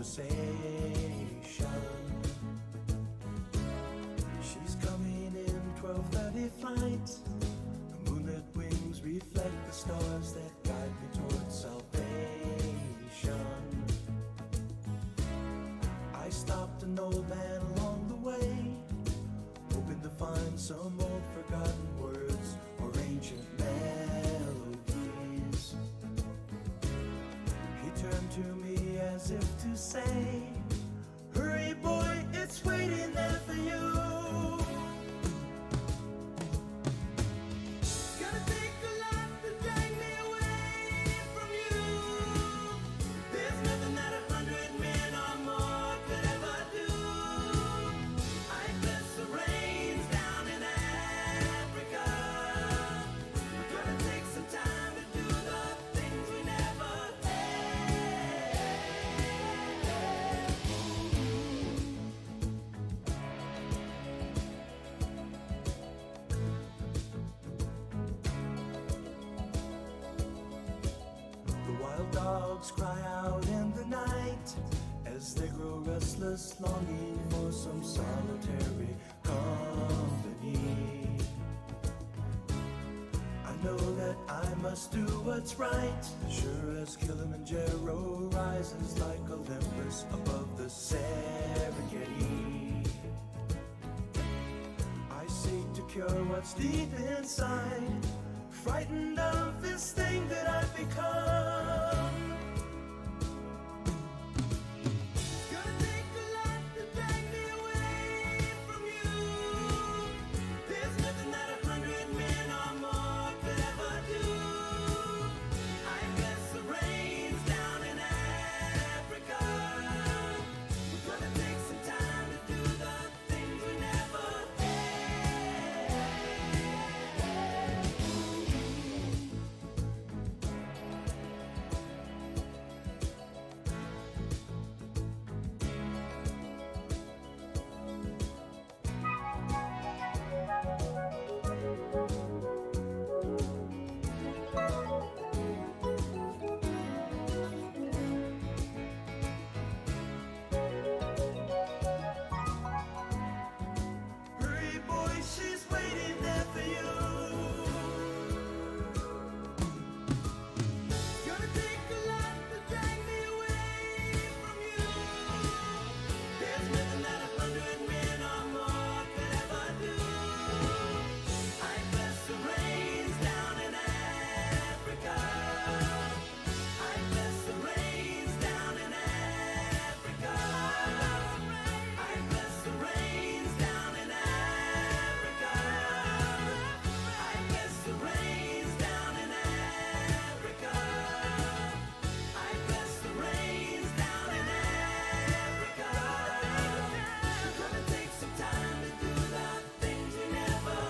conversation. She's coming in 12:30 flight. The moonlit wings reflect the stars that guide me towards salvation. I stopped an old man along the way, hoping to find some old forgotten words or ancient melodies. He turned to me as if to say, "Hurry boy, it's waiting there for you." Gonna take a lot to drag me away from you. There's nothing that 100 men or more could ever do. I bless the rains down in Africa. We're gonna take some time to do the things we never had. The wild dogs cry out in the night as they grow restless, longing for some solitary company. I know that I must do what's right, sure as Kilimanjaro rises like Olympus above the Serengeti. I seek to cure what's deep inside, frightened of this thing that I've become. It's gonna take a lot to drag me away from you. There's nothing that 100 men or more could ever do. I bless the rains down in Africa. We're gonna take some time to do the things we never had. Hurry boy, she's waiting there for you. Gonna take a lot to drag me away from you. There's nothing that 100 men or more could ever do. I bless the rains down in Africa. I bless the rains down in Africa. I bless the rains down in Africa. I bless the rains down in Africa. I bless the rains down in Africa. We're gonna take some time to do the things we never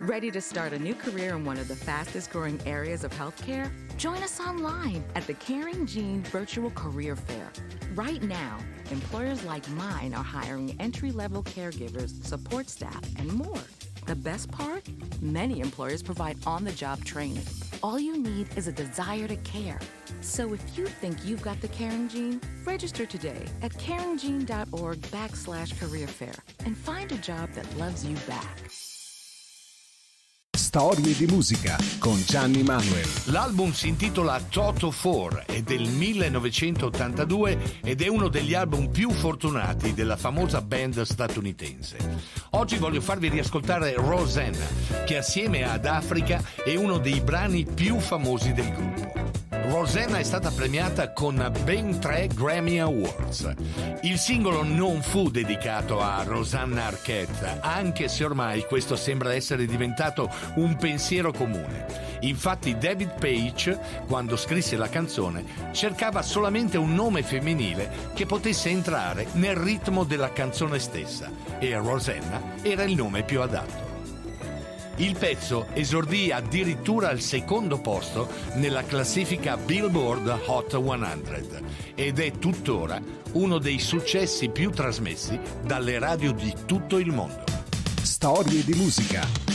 Ready to start a new career in one of the fastest growing areas of healthcare? Join us online at the Caring Gene Virtual Career Fair. Right now, employers like mine are hiring entry-level caregivers, support staff, and more. The best part? Many employers provide on-the-job training. All you need is a desire to care. So if you think you've got the Caring Gene, register today at caringgene.org/career fair and find a job that loves you back. Storie di musica con Gianni Manuel. L'album si intitola Toto 4, è del 1982 ed è uno degli album più fortunati della famosa band statunitense. Oggi voglio farvi riascoltare Rosanna, che assieme ad Africa è uno dei brani più famosi del gruppo. Rosanna è stata premiata con ben 3 Grammy Awards. Il singolo non fu dedicato a Rosanna Arquette, anche se ormai questo sembra essere diventato un pensiero comune. Infatti David Paich, quando scrisse la canzone, cercava solamente un nome femminile che potesse entrare nel ritmo della canzone stessa, e Rosanna era il nome più adatto. Il pezzo esordì addirittura al secondo posto nella classifica Billboard Hot 100 ed è tuttora uno dei successi più trasmessi dalle radio di tutto il mondo. Storie di musica.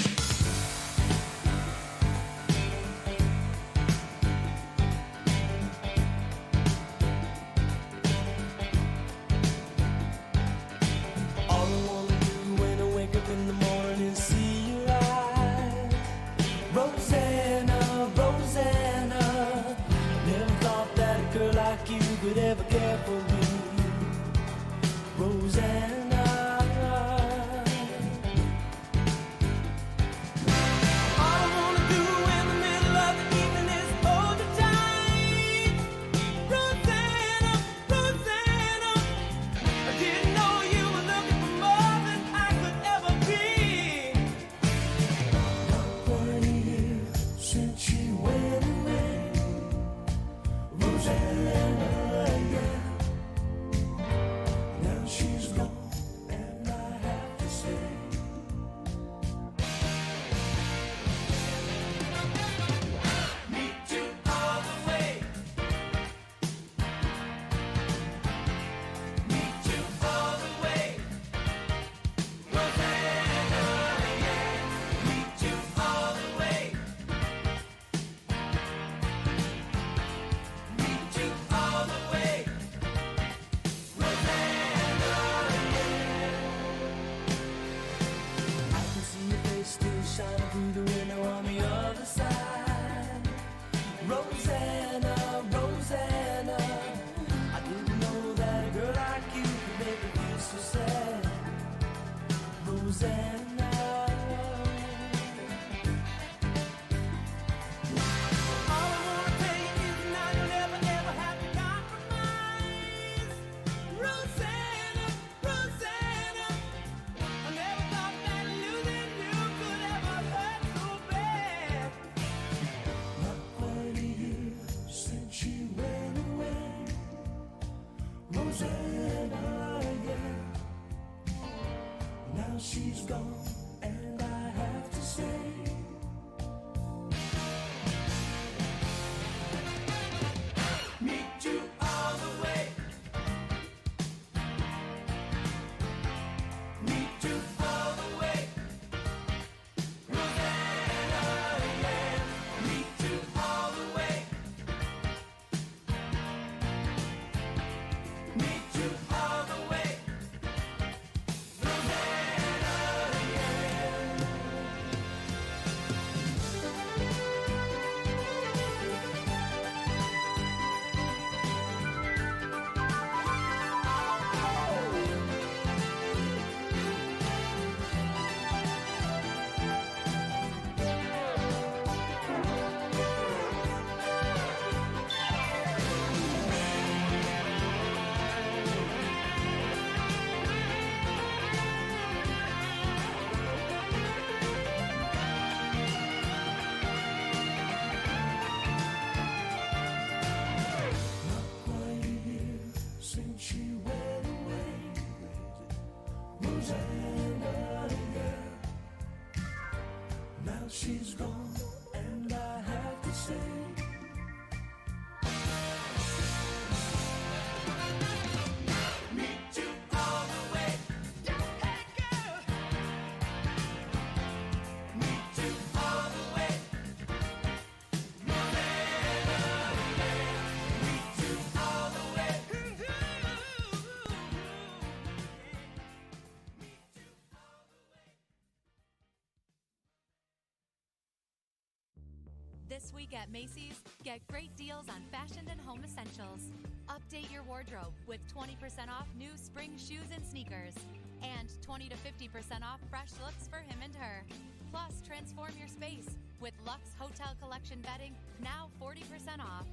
This week at Macy's, get great deals on fashion and home essentials. Update your wardrobe with 20% off new spring shoes and sneakers. And 20 to 50% off fresh looks for him and her. Plus, transform your space with Luxe Hotel Collection bedding, now 40% off.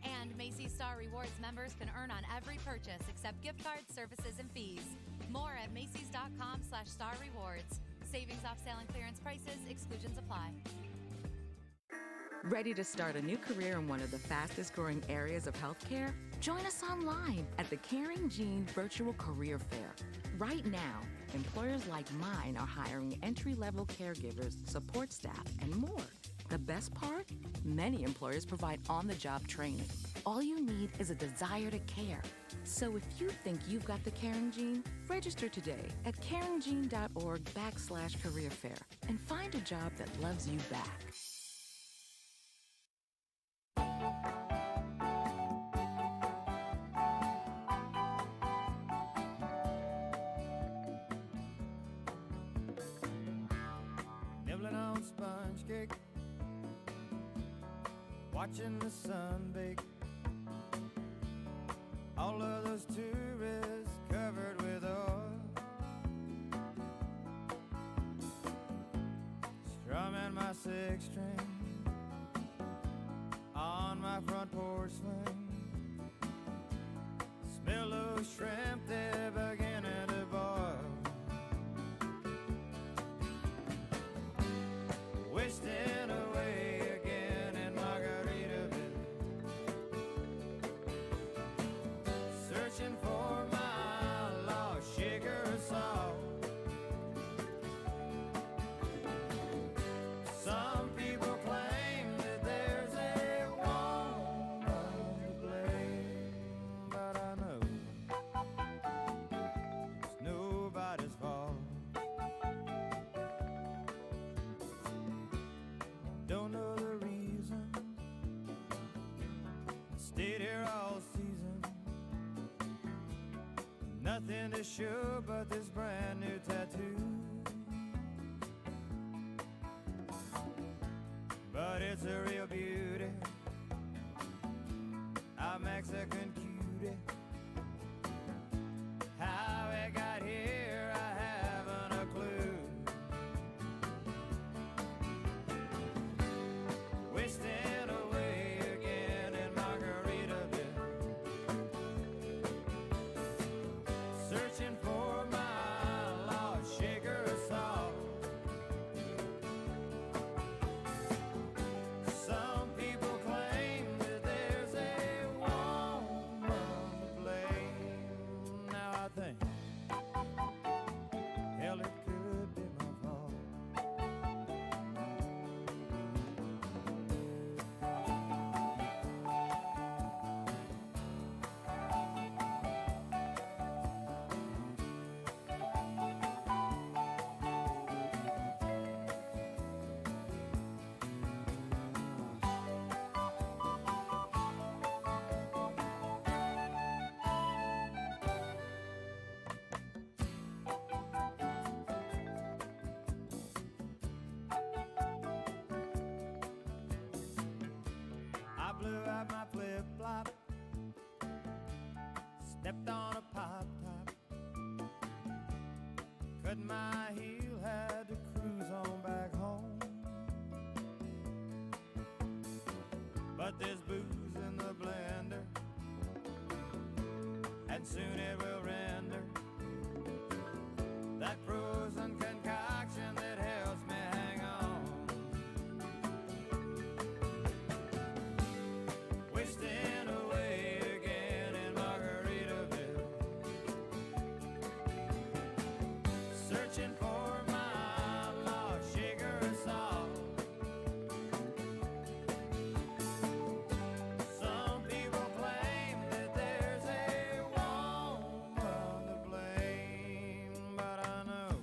And Macy's Star Rewards members can earn on every purchase except gift cards, services, and fees. More at Macys.com/Star Rewards. Savings off sale and clearance prices, exclusions apply. Ready to start a new career in one of the fastest growing areas of healthcare? Join us online at the Caring Gene Virtual Career Fair. Right now, employers like mine are hiring entry-level caregivers, support staff, and more. The best part? Many employers provide on-the-job training. All you need is a desire to care. So if you think you've got the Caring Gene, register today at caringgene.org/career fair and find a job that loves you back. Nibbling on sponge cake, watching the sun bake. All of those tourists covered with oil, strumming my six string on my front porch swing. Smell those shrimp, they're beginning to boil. Wasting away again in Margaritaville, searching for my lost sugar and salt. Some people claim that there's a woman to blame, but I know it's nobody's fault. Don't know the reason, stayed here all season. Nothing to show but this brand new tattoo. But it's a real beauty, a Mexican cutie. How it got here, I haven't a clue. Wasting away again in Margaritaville, searching for my lost sugar and salt. Some people claim that there's a woman to blame. Now I think, hell, it could be my fault. I blew out my flip-flop, stepped on a pop-top, cut my heel, had to cruise on back home. But there's booze in the blender, and soon it will render that frozen concoction that helps me hang on. Wasting away again in Margaritaville, searching for my lost sugar and salt. Some people claim that there's a woman to blame, but I know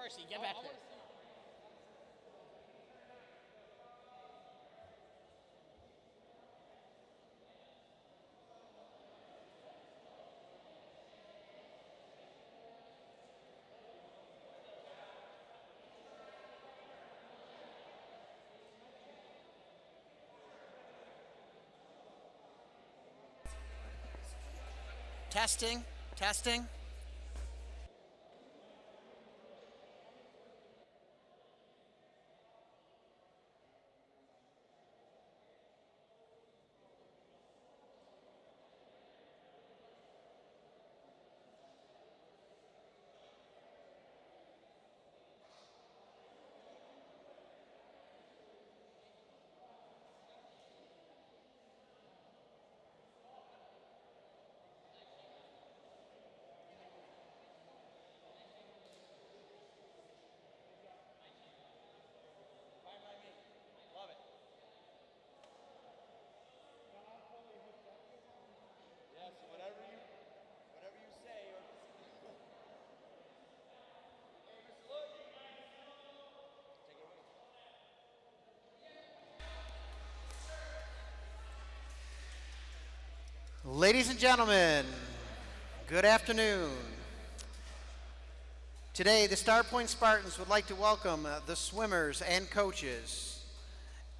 Percy, get back there. Testing, testing. Ladies and gentlemen, good afternoon. Today, the Starpoint Spartans would like to welcome the swimmers and coaches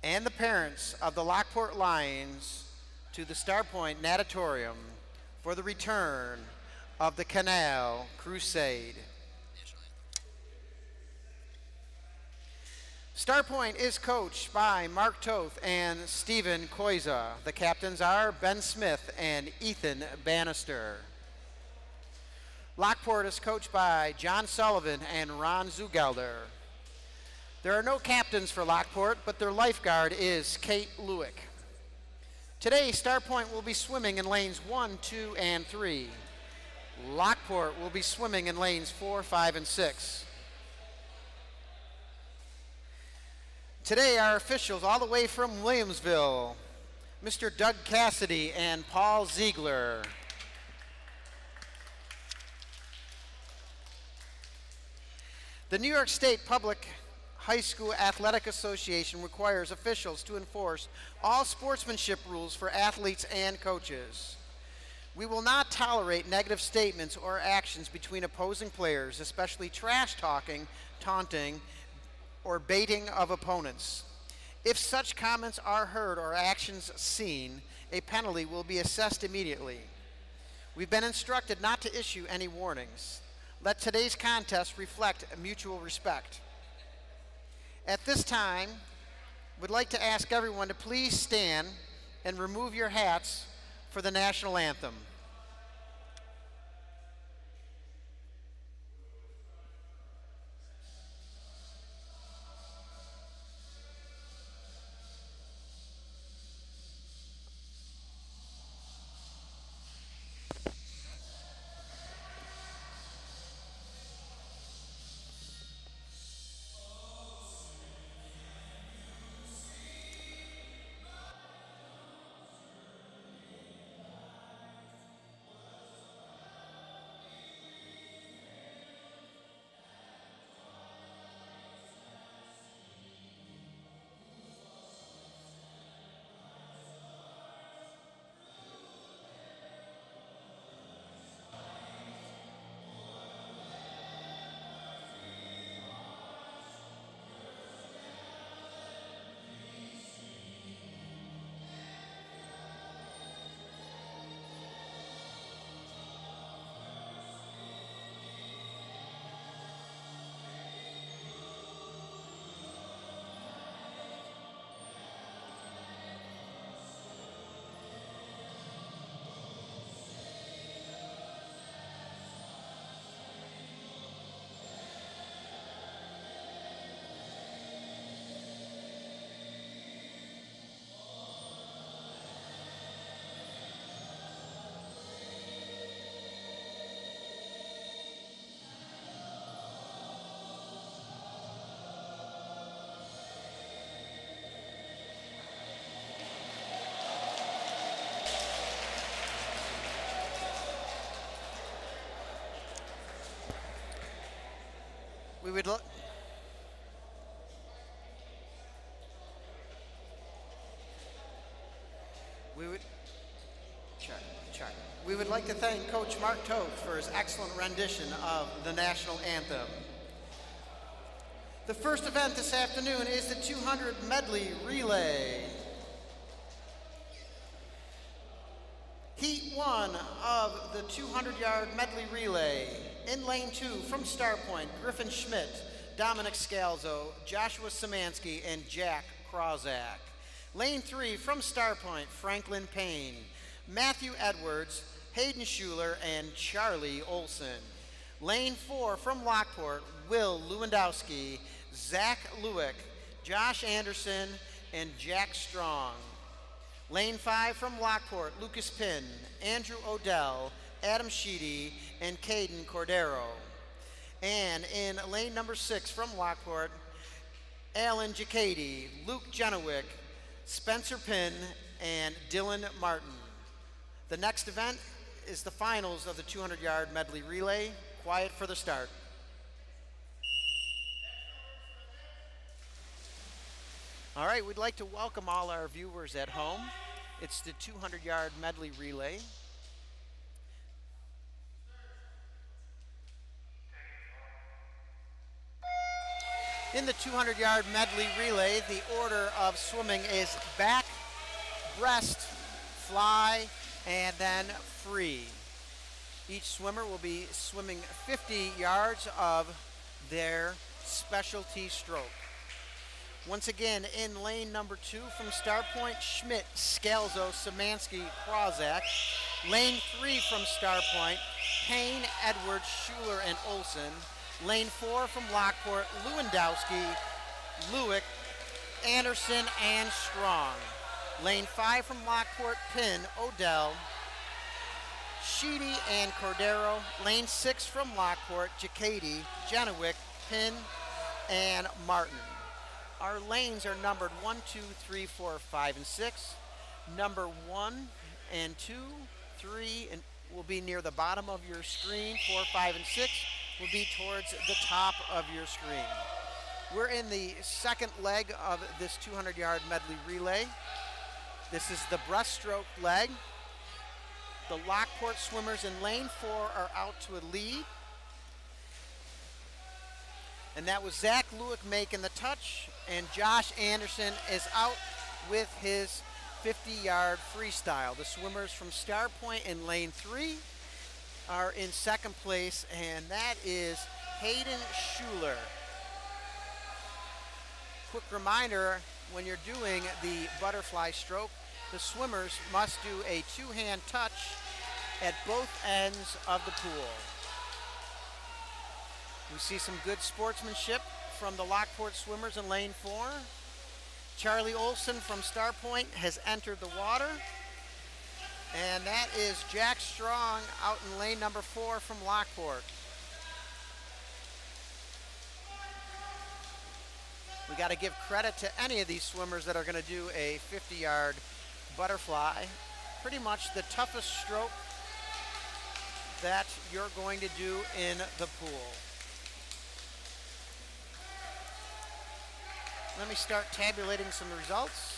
and the parents of the Lockport Lions to the Starpoint Natatorium for the return of the Canal Crusade. Starpoint is coached by Mark Toth and Stephen Koiza. The captains are Ben Smith and Ethan Bannister. Lockport is coached by John Sullivan and Ron Zugelder. There are no captains for Lockport, but their lifeguard is Kate Lewick. Today, Starpoint will be swimming in lanes 1, 2, and 3. Lockport will be swimming in lanes 4, 5, and 6. Today, our officials all the way from Williamsville, Mr. Doug Cassidy and Paul Ziegler. The New York State Public High School Athletic Association requires officials to enforce all sportsmanship rules for athletes and coaches. We will not tolerate negative statements or actions between opposing players, especially trash talking, taunting, or baiting of opponents. If such comments are heard or actions seen, a penalty will be assessed immediately. We've been instructed not to issue any warnings. Let today's contest reflect mutual respect. At this time, we'd like to ask everyone to please stand and remove your hats for the national anthem. We would look. We would check. We would like to thank Coach Mark Toth for his excellent rendition of the national anthem. The first event this afternoon is the 200 medley relay. Heat 1 of the 200-yard medley relay. In lane 2 from Starpoint, Griffin Schmidt, Dominic Scalzo, Joshua Szymanski, and Jack Cruzak. Lane 3 from Starpoint, Franklin Payne, Matthew Edwards, Hayden Schuler, and Charlie Olson. Lane 4 from Lockport, Will Lewandowski, Zach Lewick, Josh Anderson, and Jack Strong. Lane 5 from Lockport, Lucas Pinn, Andrew Odell, Adam Sheedy, and Caden Cordero. And in lane number 6 from Lockport, Alan Giacchetti, Luke Jenowick, Spencer Pinn, and Dylan Martin. The next event is the finals of the 200-yard medley relay. Quiet for the start. All right, we'd like to welcome all our viewers at home. It's the 200-yard medley relay. In the 200-yard medley relay, the order of swimming is back, breast, fly, and then free. Each swimmer will be swimming 50 yards of their specialty stroke. Once again, in lane number 2 from Starpoint, Schmidt, Scalzo, Szymanski, Cruzak. Lane 3 from Starpoint, Payne, Edwards, Schuler, and Olson. Lane 4 from Lockport, Lewandowski, Lewick, Anderson, and Strong. Lane 5 from Lockport, Pinn, Odell, Sheedy, and Cordero. Lane 6 from Lockport, Giacchetti, Jenowick, Pinn, and Martin. Our lanes are numbered 1, 2, 3, 4, 5, and 6. Number 1 and 2, 3, and will be near the bottom of your screen. 4, 5, and 6 will be towards the top of your screen. We're in the second leg of this 200-yard medley relay. This is the breaststroke leg. The Lockport swimmers in lane 4 are out to a lead. And that was Zach Lewick making the touch, and Josh Anderson is out with his 50-yard freestyle. The swimmers from Starpoint in lane 3 are in second place, and that is Hayden Schuler. Quick reminder, when you're doing the butterfly stroke, the swimmers must do a two-hand touch at both ends of the pool. We see some good sportsmanship from the Lockport swimmers in lane 4. Charlie Olson from Starpoint has entered the water. And that is Jack Strong out in lane number 4 from Lockport. We got to give credit to any of these swimmers that are going to do a 50-yard butterfly. Pretty much the toughest stroke that you're going to do in the pool. Let me start tabulating some results.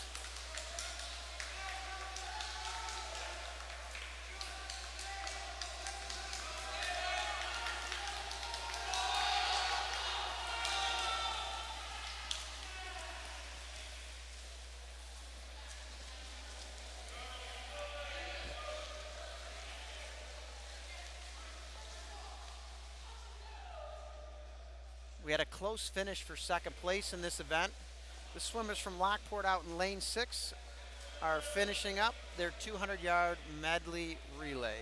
We had a close finish for second place in this event. The swimmers from Lockport out in lane 6 are finishing up their 200-yard medley relay.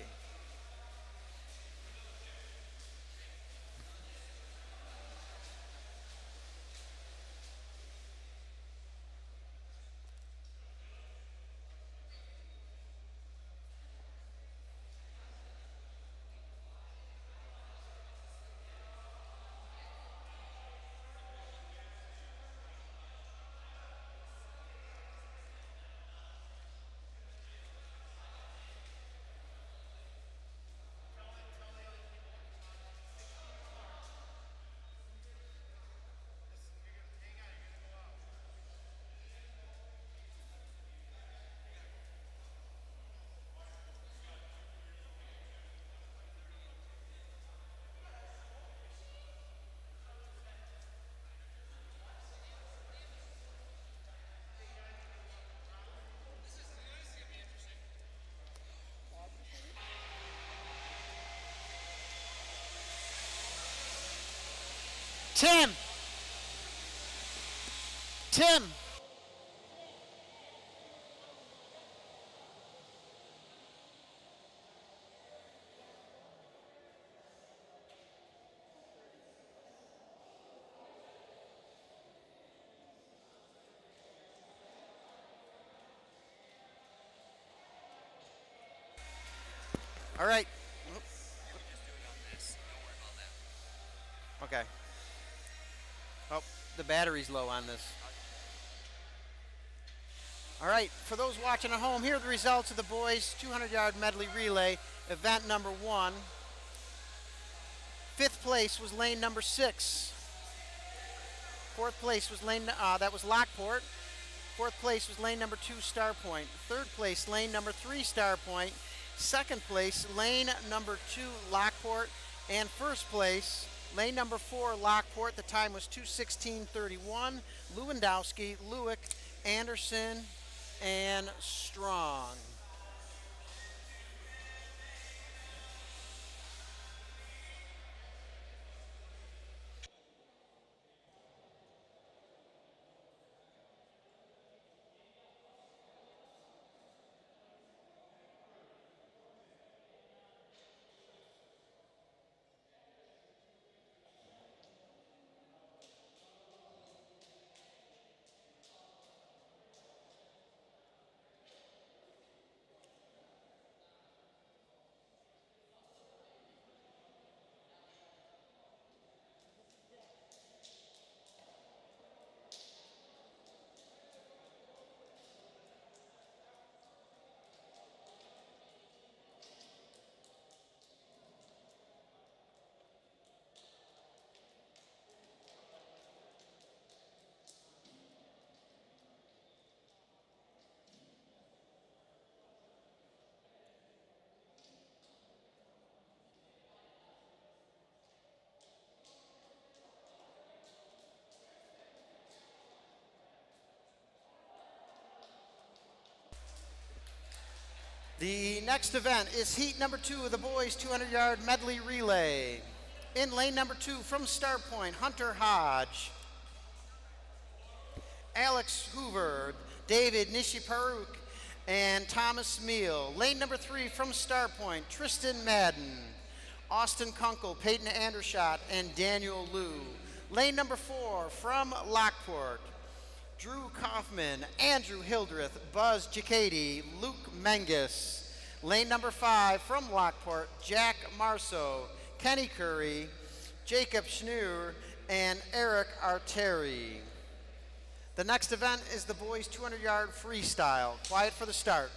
Tim. Tim. All right. Okay. Oh, the battery's low on this. All right, for those watching at home, here are the results of the boys' 200-yard medley relay, event number 1. Fifth place was lane number 6. Fourth place was that was Lockport. Fourth place was lane number 2, Starpoint. Third place, lane number 3, Starpoint. Second place, lane number 2, Lockport. And first place, lane number 4, Lockport. The time was 2:16:31. Lewandowski, Lewick, Anderson, and Strong. The next event is heat number 2 of the boys' 200-yard medley relay. In lane number 2 from Starpoint, Hunter Hodge, Alex Hoover, David Nishiparuk, and Thomas Meal. Lane number 3 from Starpoint, Tristan Madden, Austin Kunkel, Peyton Andershot, and Daniel Liu. Lane number 4 from Lockport, Drew Kaufman, Andrew Hildreth, Buzz Giacchetti, Luke Menges. Lane number 5 from Lockport, Jack Marceau, Kenny Curry, Jacob Schnur, and Eric Arteri. The next event is the boys' 200-yard freestyle. Quiet for the start.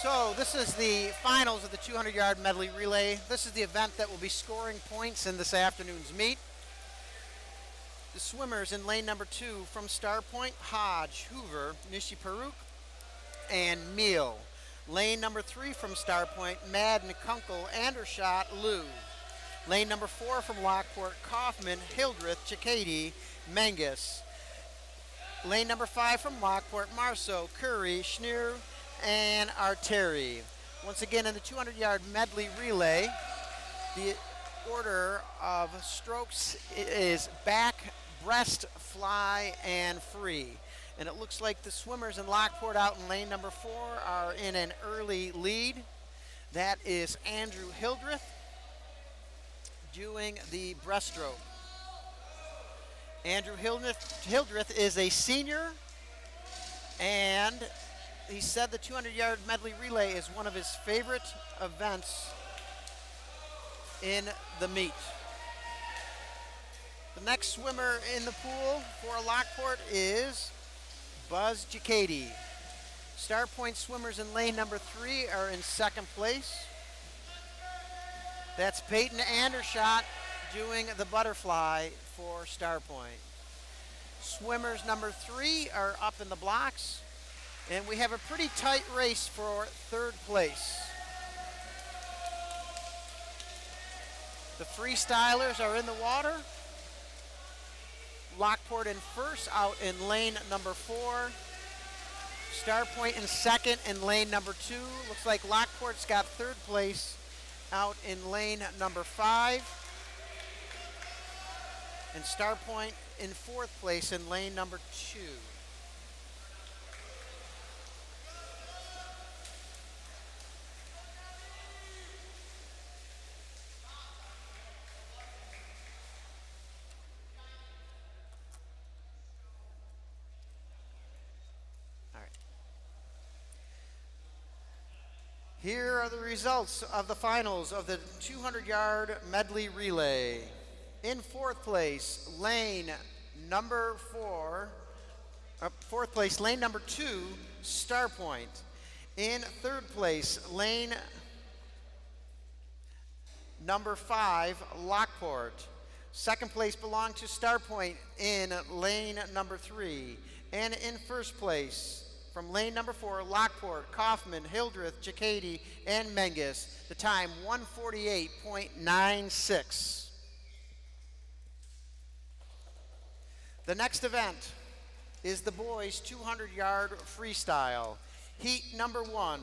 So this is the finals of the 200-yard medley relay. This is the event that will be scoring points in this afternoon's meet. The swimmers in lane number 2 from Starpoint, Hodge, Hoover, Nishiparuk, and Meal. Lane number 3 from Starpoint, Madden, Kunkel, Andershot, Liu. Lane number 4 from Lockport, Kaufman, Hildreth, Giacchetti, Menges. Lane number 5 from Lockport, Marceau, Curry, Schnur, and Arteri. Once again, in the 200-yard medley relay, the order of strokes is back, breast, fly, and free. And it looks like the swimmers in Lockport out in lane number 4 are in an early lead. That is Andrew Hildreth doing the breaststroke. Andrew Hildreth is a senior, and he said the 200-yard medley relay is one of his favorite events in the meet. The next swimmer in the pool for Lockport is Buzz Giacchetti. Starpoint swimmers in lane number 3 are in second place. That's Peyton Andershot doing the butterfly for Starpoint. Swimmers number 3 are up in the blocks. And we have a pretty tight race for third place. The freestylers are in the water. Lockport in first, out in lane number 4. Starpoint in second in lane number 2. Looks like Lockport's got third place out in lane number 5. And Starpoint in fourth place in lane number 2. Here are the results of the finals of the 200-yard medley relay. In fourth place, lane number 4, fourth place, lane number 2, Starpoint. In third place, lane number 5, Lockport. Second place belonged to Starpoint in lane number 3. And in first place, from lane number 4, Lockport, Kaufman, Hildreth, Jacady, and Menges. The time, 1:48.96. The next event is the boys 200-yard freestyle. Heat number 1.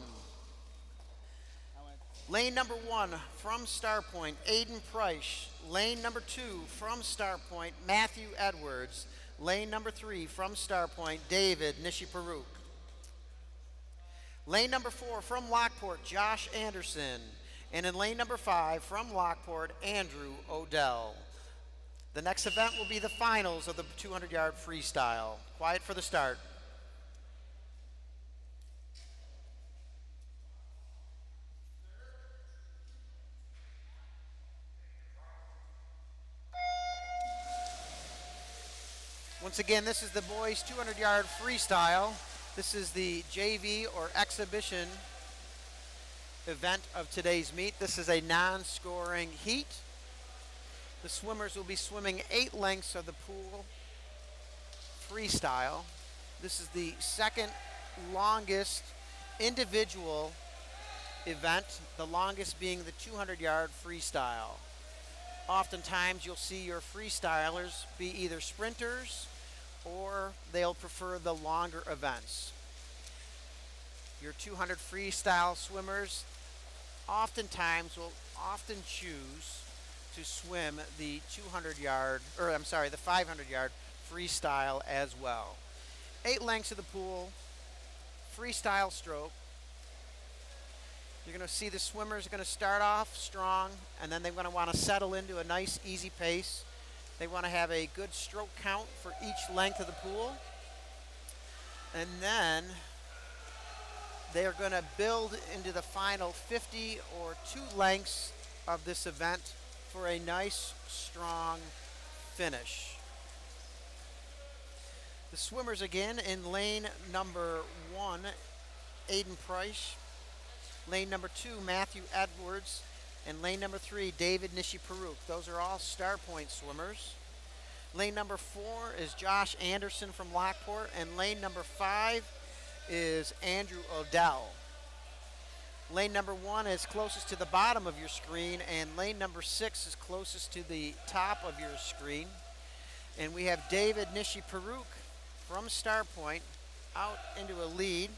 Lane number 1 from Starpoint, Aiden Price. Lane number 2 from Starpoint, Matthew Edwards. Lane number 3 from Starpoint, David Nishiparuk. Lane number 4 from Lockport, Josh Anderson. And in lane number 5 from Lockport, Andrew Odell. The next event will be the finals of the 200-yard freestyle. Quiet for the start. Once again, this is the boys 200-yard freestyle. This is the JV or exhibition event of today's meet. This is a non-scoring heat. The swimmers will be swimming 8 lengths of the pool freestyle. This is the second longest individual event, the longest being the 200-yard freestyle. Oftentimes you'll see your freestylers be either sprinters or they'll prefer the longer events. Your 200 freestyle swimmers oftentimes will choose to swim the 200-yard, or I'm sorry, the 500-yard freestyle as well. 8 lengths of the pool, freestyle stroke. You're going to see the swimmers are going to start off strong, and then they're going to want to settle into a nice, easy pace. They want to have a good stroke count for each length of the pool. And then they're going to build into the final 50 or 2 lengths of this event for a nice, strong finish. The swimmers again in lane number 1, Aiden Price. Lane number 2, Matthew Edwards. And lane number 3, David Nishiparuk. Those are all Starpoint swimmers. Lane number 4 is Josh Anderson from Lockport. And lane number 5 is Andrew Odell. Lane number 1 is closest to the bottom of your screen, and lane number 6 is closest to the top of your screen. And we have David Nishiparuk from Starpoint out into a lead.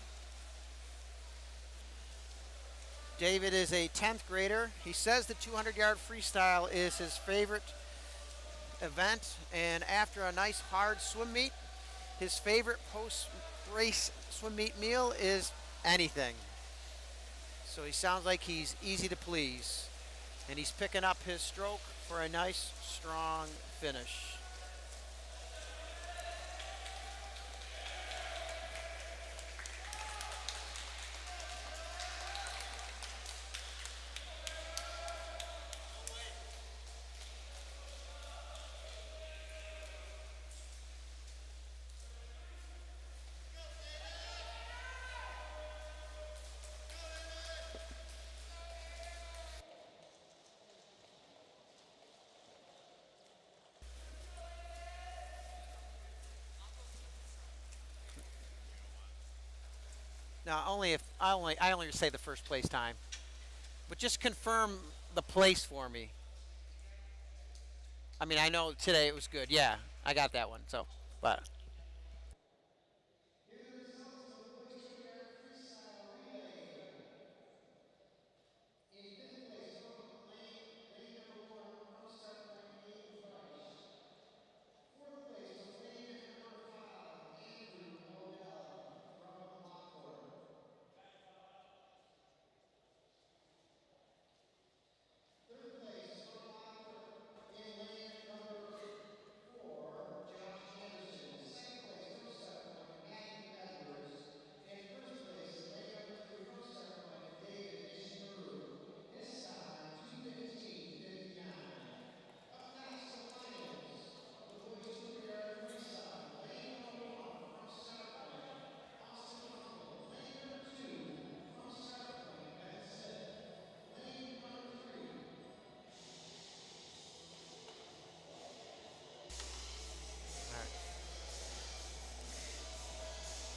David is a 10th grader. He says the 200-yard freestyle is his favorite event, and after a nice hard swim meet, his favorite post-race swim meet meal is anything. So he sounds like he's easy to please, and he's picking up his stroke for a nice, strong finish. Now, I only say the first place time, but just confirm the place for me. I mean, I know today it was good. Yeah, I got that one. So, but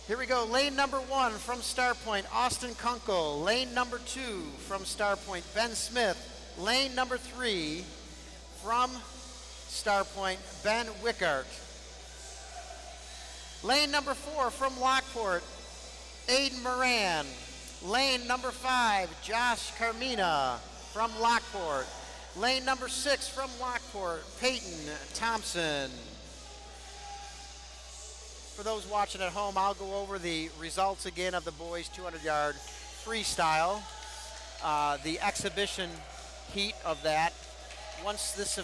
here we go. Lane number 1 from Starpoint, Austin Kunkel. Lane number 2 from Starpoint, Ben Smith. Lane number 3 from Starpoint, Ben Wickart. Lane number 4 from Lockport, Aiden Moran. Lane number 5, Josh Carmina from Lockport. Lane number 6 from Lockport, Peyton Thompson. For those watching at home, I'll go over the results again of the boys 200-yard freestyle. The exhibition heat of that once this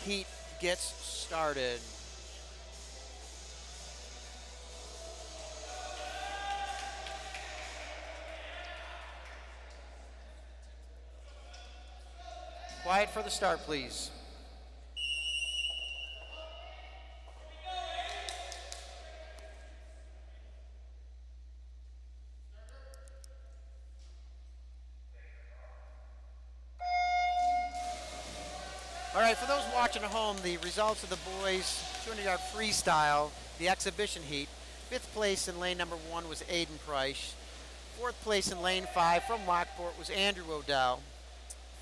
heat gets started. Quiet for the start, please. All right, for those watching at home, the results of the boys 200-yard freestyle, the exhibition heat. 5th place in lane number 1 was Aiden Price. 4th place in lane 5 from Lockport was Andrew Odell.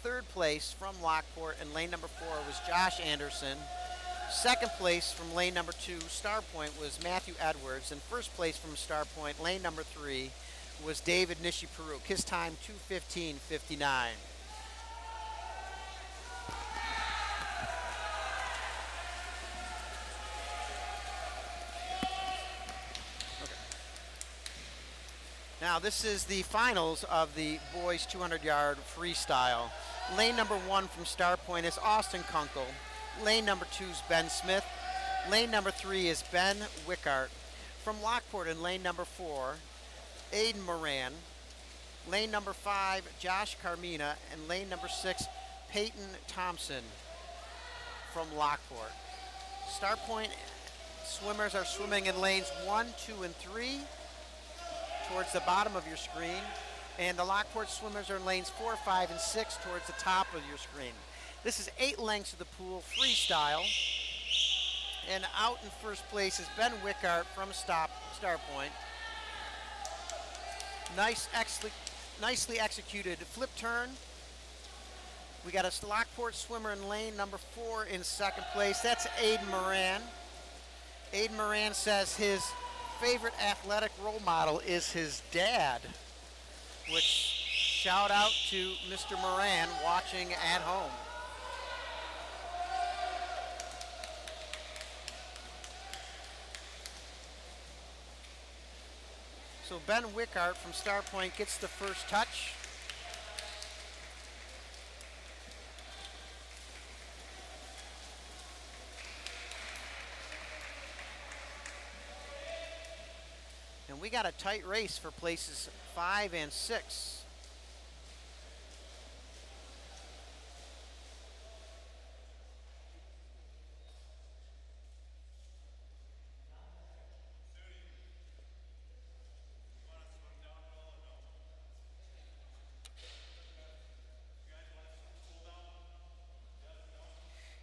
3rd place from Lockport in lane number 4 was Josh Anderson. 2nd place from lane number 2, Starpoint, was Matthew Edwards. And 1st place from Starpoint, lane number 3, was David Nishi-Peruk. His time, 2:15:59. Now this is the finals of the boys 200-yard freestyle. Lane number 1 from Starpoint is Austin Kunkel. Lane number 2 is Ben Smith. Lane number 3 is Ben Wickart. From Lockport in lane number 4, Aiden Moran. Lane number 5, Josh Carmina. And lane number 6, Peyton Thompson from Lockport. Starpoint swimmers are swimming in lanes 1, 2, and 3. Towards the bottom of your screen, and the Lockport swimmers are in lanes 4, 5, and 6 towards the top of your screen. This is 8 lengths of the pool freestyle, and out in first place is Ben Wickart from Starpoint. Nicely executed flip turn. We got a Lockport swimmer in lane number 4 in 2nd place. That's Aiden Moran. Aiden Moran says his favorite athletic role model is his dad, which shout out to Mr. Moran watching at home. So Ben Wickart from Starpoint gets the first touch. And we got a tight race for places 5 and 6.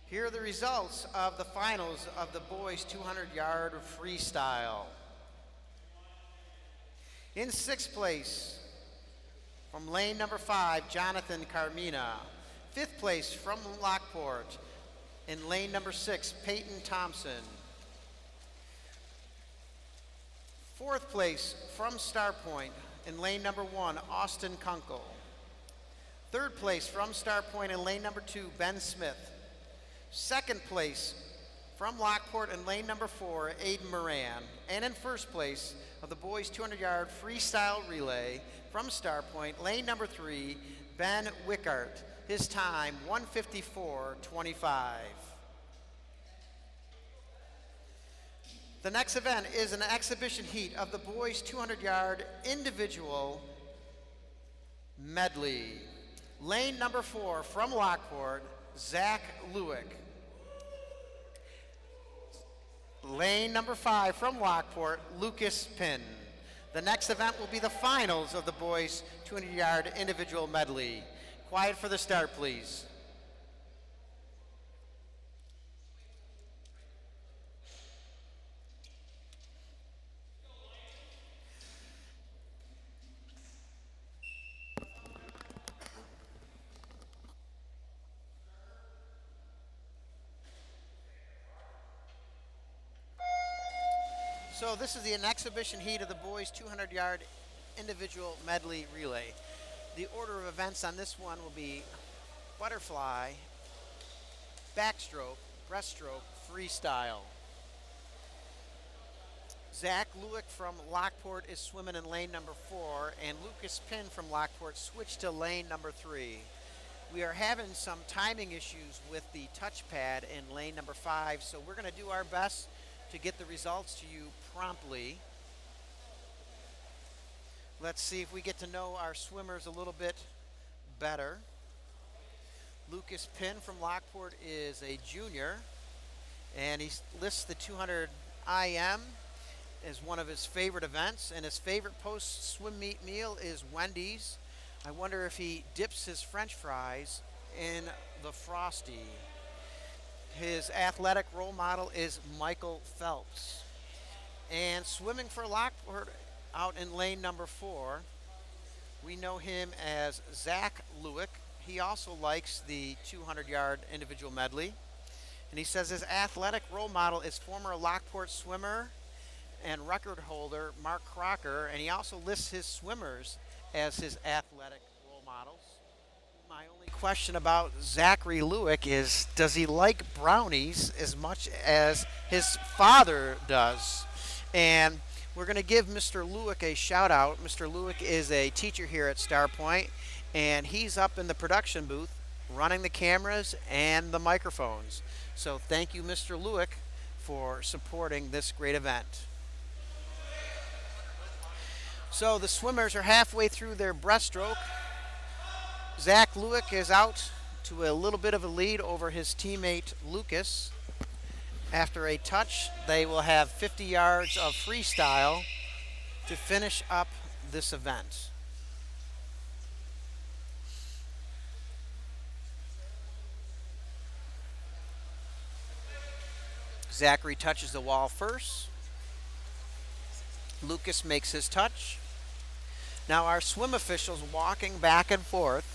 Here are the results of the finals of the boys 200-yard freestyle. In 6th place, from lane number 5, Jonathan Carmina. 5th place from Lockport, In lane number 6, Peyton Thompson. 4th place from Starpoint in lane number 1, Austin Kunkel. 3rd place from Starpoint in lane number 2, Ben Smith. 2nd place from Lockport in lane number 4, Aiden Moran. And in 1st place of the boys 200-yard freestyle relay from Starpoint, lane number 3, Ben Wickart. His time, 1:54.25. The next event is an exhibition heat of the boys 200-yard individual medley. Lane number 4 from Lockport, Zach Lewick. Lane number 5 from Lockport, Lucas Pinn. The next event will be the finals of the boys 200-yard individual medley. Quiet for the start, please. So this is an exhibition heat of the boys 200-yard individual medley relay. The order of events on this one will be butterfly, backstroke, breaststroke, freestyle. Zach Lewick from Lockport is swimming in lane number 4, and Lucas Pinn from Lockport switched to lane number 3. We are having some timing issues with the touchpad in lane number 5, so we're going to do our best to get the results to you promptly. Let's see if we get to know our swimmers a little bit better. Lucas Pinn from Lockport is a junior, and he lists the 200 IM as one of his favorite events, and his favorite post-swim meet meal is Wendy's. I wonder if he dips his French fries in the Frosty. His athletic role model is Michael Phelps. And swimming for Lockport out in lane number 4, we know him as Zach Lewick. He also likes the 200-yard individual medley. And he says his athletic role model is former Lockport swimmer and record holder Mark Crocker, and he also lists his swimmers as his athletic role models. My only question about Zachary Lewick is, does he like brownies as much as his father does? And we're going to give Mr. Lewick a shout out. Mr. Lewick is a teacher here at Starpoint, and he's up in the production booth running the cameras and the microphones. So thank you, Mr. Lewick, for supporting this great event. So the swimmers are halfway through their breaststroke. Zach Lewick is out to a little bit of a lead over his teammate Lucas. After a touch, they will have 50 yards of freestyle to finish up this event. Zachary touches the wall first. Lucas makes his touch. Now our swim officials walking back and forth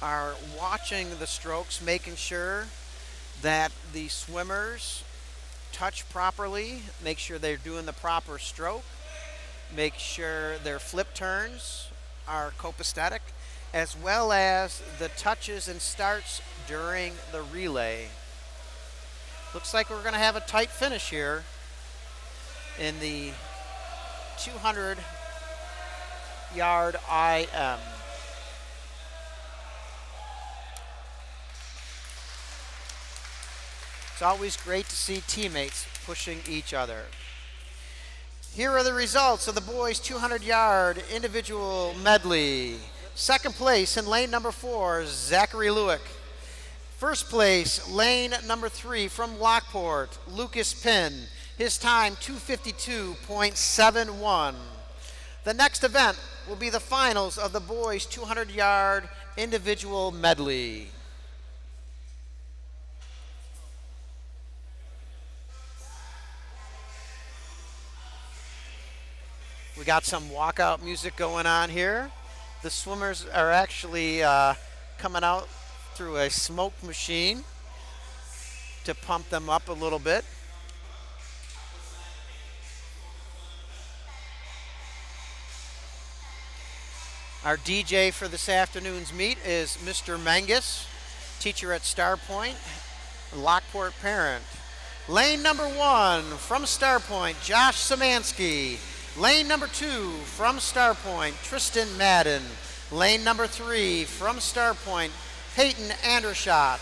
are watching the strokes, making sure that the swimmers touch properly, make sure they're doing the proper stroke, make sure their flip turns are copacetic, as well as the touches and starts during the relay. Looks like we're going to have a tight finish here in the 200-yard IM. It's always great to see teammates pushing each other. Here are the results of the boys' 200-yard individual medley. Second place in lane number 4, Zachary Lewick. First place, lane number 3 from Lockport, Lucas Pinn. His time, 2:52.71. The next event will be the finals of the boys' 200-yard individual medley. We got some walkout music going on here. The swimmers are actually coming out through a smoke machine. to pump them up a little bit. Our DJ for this afternoon's meet is Mr. Mangus, teacher at Starpoint, Lockport parent. Lane number 1 from Starpoint, Josh Szymanski. Lane number 2 from Starpoint, Tristan Madden. Lane number 3 from Starpoint, Peyton Andershot.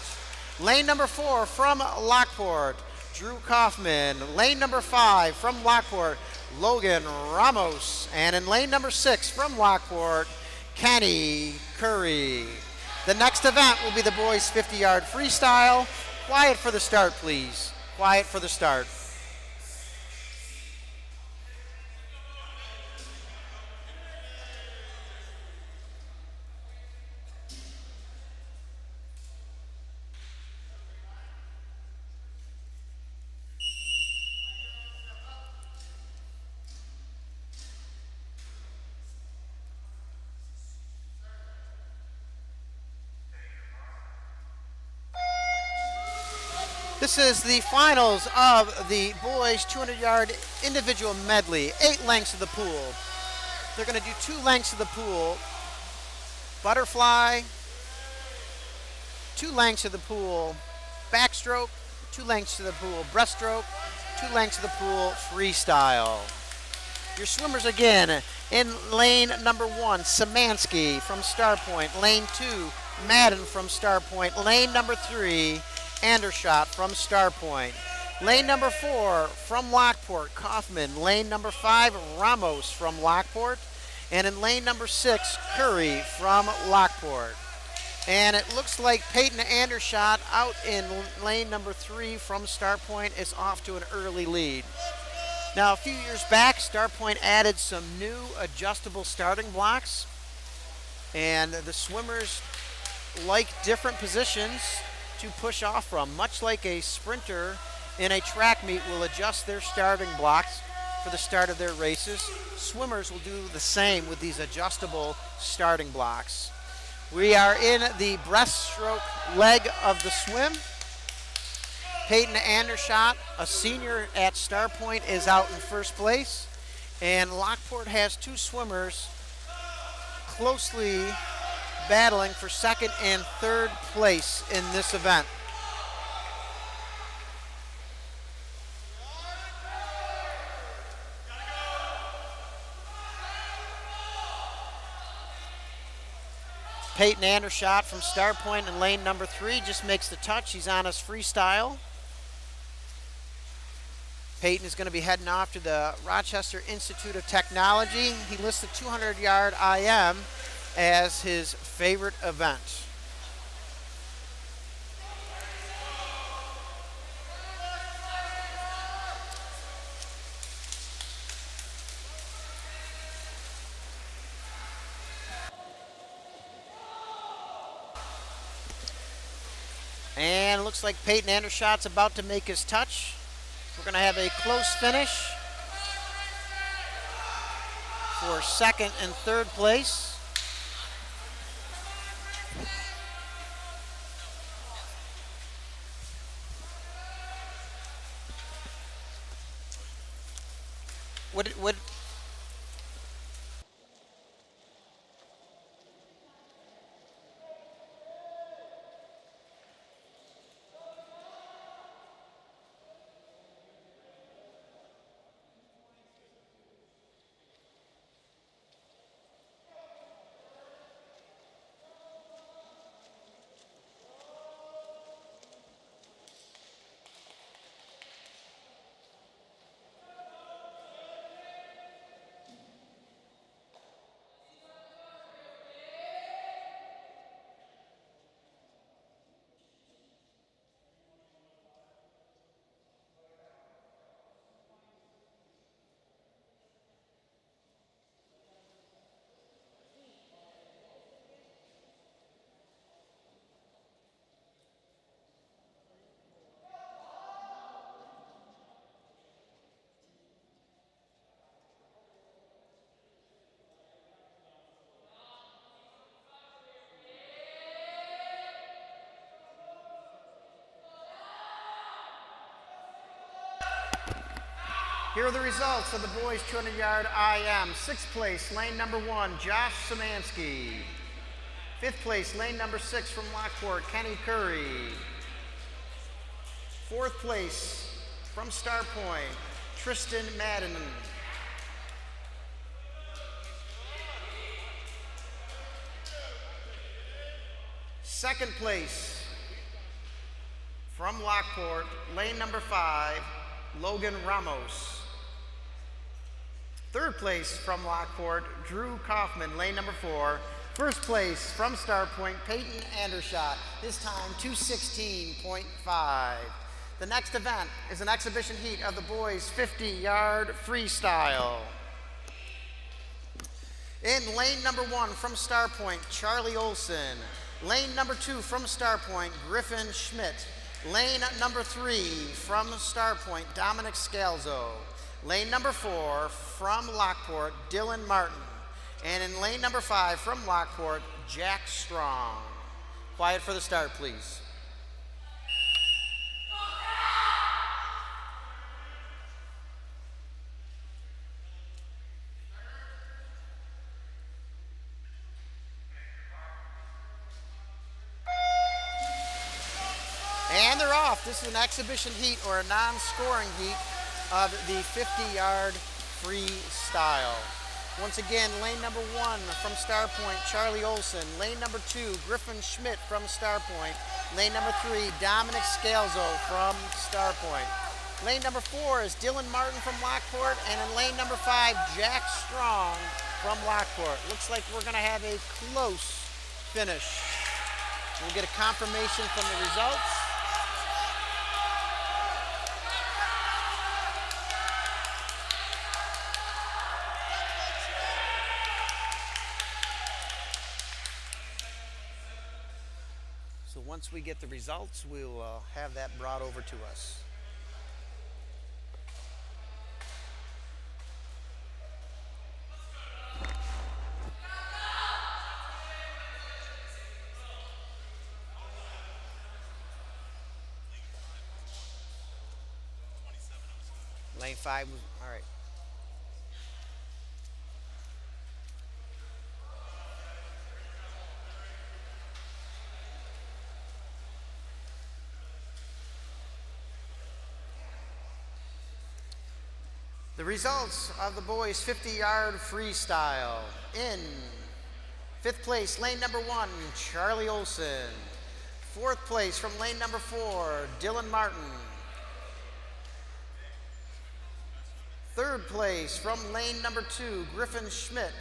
Lane number 4 from Lockport, Drew Kaufman. Lane number 5 from Lockport, Logan Ramos. And in lane number 6 from Lockport, Kenny Curry. The next event will be the boys 50-yard freestyle. Quiet for the start, please. Quiet for the start. This is the finals of the boys 200-yard individual medley. 8 lengths of the pool. They're going to do 2 lengths of the pool. Butterfly, 2 lengths of the pool. Backstroke, 2 lengths of the pool. Breaststroke, 2 lengths of the pool. Freestyle. Your swimmers again in lane number 1, Szymanski from Starpoint. Lane 2, Madden from Starpoint. Lane number 3, Andershot from Starpoint. Lane number 4 from Lockport, Kaufman. Lane number 5, Ramos from Lockport. And in lane number 6, Curry from Lockport. And it looks like Peyton Andershot out in lane number 3 from Starpoint is off to an early lead. Now, a few years back, Starpoint added some new adjustable starting blocks. And the swimmers like different positions to push off from, much like a sprinter in a track meet will adjust their starting blocks for the start of their races. Swimmers will do the same with these adjustable starting blocks. We are in the breaststroke leg of the swim. Peyton Andershot, a senior at Starpoint, is out in first place, and Lockport has 2 swimmers closely battling for second and third place in this event. Peyton Andershot from Starpoint in lane number 3 just makes the touch. He's on his freestyle. Peyton is going to be heading off to the Rochester Institute of Technology. He lists the 200-yard IM as his favorite event. And it looks like Peyton Andershot's about to make his touch. We're going to have a close finish for second and third place. What Here are the results of the boys 200-yard IM. Sixth place, lane number 1, Josh Szymanski. Fifth place, lane number 6 from Lockport, Kenny Curry. Fourth place, from Starpoint, Tristan Madden. Second place, from Lockport, lane number 5, Logan Ramos. Third place from Lockport, Drew Kaufman, lane number 4. First place from Starpoint, Peyton Andershot, his time 2:16.5. The next event is an exhibition heat of the boys 50-yard freestyle. In lane number 1 from Starpoint, Charlie Olson. Lane number 2 from Starpoint, Griffin Schmidt. Lane number 3 from Starpoint, Dominic Scalzo. Lane number 4 from Lockport, Dylan Martin. And in lane number 5 from Lockport, Jack Strong. Quiet for the start, please. And they're off. This is an exhibition heat or a non-scoring heat of the 50-yard freestyle. Once again, lane number 1 from Starpoint, Charlie Olson. Lane number 2, Griffin Schmidt from Starpoint. Lane number 3, Dominic Scalzo from Starpoint. Lane number 4 is Dylan Martin from Lockport. And in lane number 5, Jack Strong from Lockport. Looks like we're going to have a close finish. We'll get a confirmation from the results. So once we get the results, we'll have that brought over to us. Lane 5, all right. The results of the boys 50-yard freestyle. In 5th place, lane number 1, Charlie Olson. 4th place from lane number 4, Dylan Martin. 3rd place from lane number 2, Griffin Schmidt.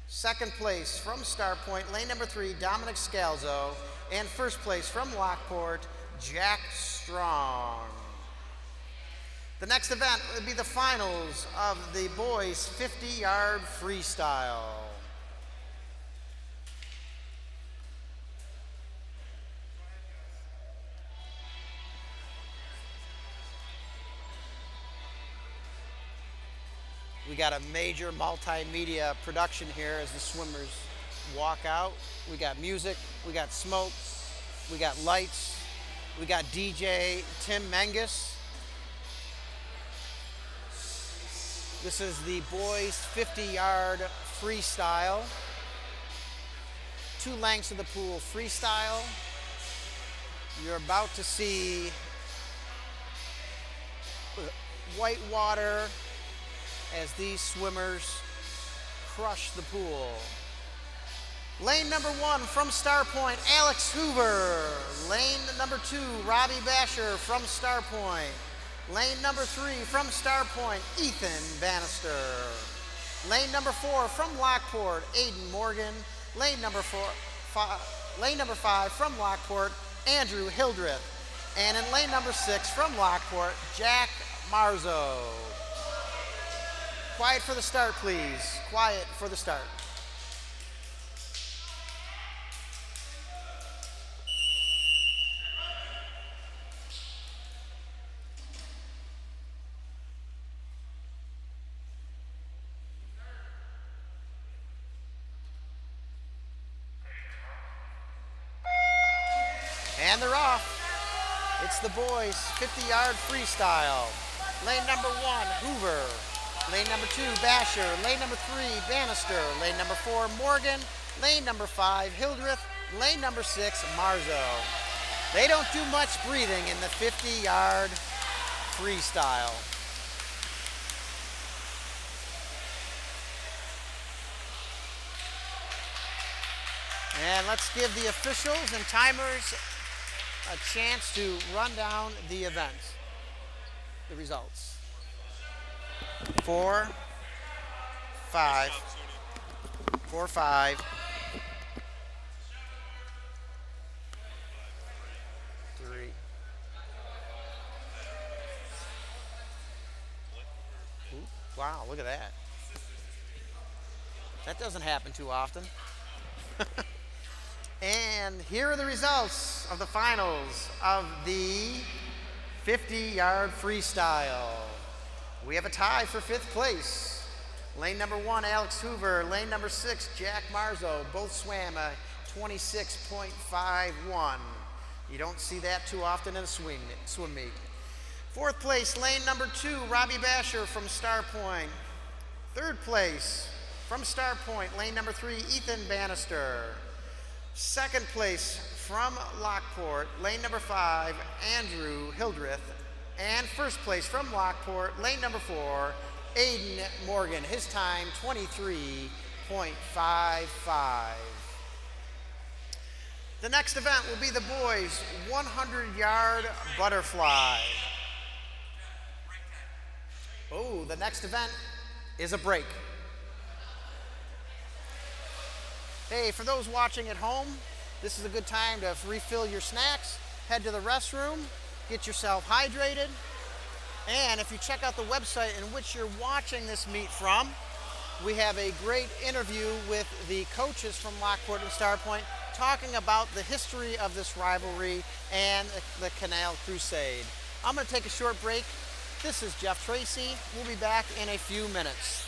2nd place from Starpoint, lane number 3, Dominic Scalzo. And 1st place from Lockport, Jack Strong. The next event will be the finals of the boys 50-yard freestyle. We got a major multimedia production here as the swimmers walk out. We got music, we got smoke, we got lights, we got DJ Tim Mengus. This is the boys 50-yard freestyle. 2 lengths of the pool freestyle. You're about to see white water as these swimmers crush the pool. Lane number 1 from Starpoint, Alex Hoover. Lane number 2, Robbie Basher from Starpoint. Lane number 3 from Starpoint, Ethan Bannister. Lane number 4 from Lockport, Aiden Morgan. Lane number 5 from Lockport, Andrew Hildreth. And in lane number 6 from Lockport, Jack Marzo. Quiet for the start, please. Quiet for the start. And they're off. It's the boys 50-yard freestyle. Lane number 1, Hoover. Lane number 2, Basher. Lane number 3, Bannister. Lane number 4, Morgan. Lane number 5, Hildreth. Lane number 6, Marzo. They don't do much breathing in the 50-yard freestyle. And let's give the officials and timers a chance to run down the event, the results. 4, 5, 4, 5, 3. Ooh, wow, look at that. That doesn't happen too often. And here are the results of the finals of the 50-yard freestyle. We have a tie for 5th place. Lane number 1, Alex Hoover. Lane number 6, Jack Marzo. Both swam a 26.51. You don't see that too often in a swim meet. 4th place, lane number 2, Robbie Basher from Starpoint. 3rd place, from Starpoint, lane number 3, Ethan Bannister. 2nd place from Lockport, lane number 5, Andrew Hildreth. And 1st place from Lockport, lane number 4, Aiden Morgan. His time, 23.55. The next event will be the boys' 100-yard butterfly. Oh, the next event is a break. Hey, for those watching at home, this is a good time to refill your snacks, head to the restroom, get yourself hydrated, and if you check out the website in which you're watching this meet from, we have a great interview with the coaches from Lockport and Starpoint talking about the history of this rivalry and the Canal Crusade. I'm going to take a short break. This is Jeff Tracy. We'll be back in a few minutes.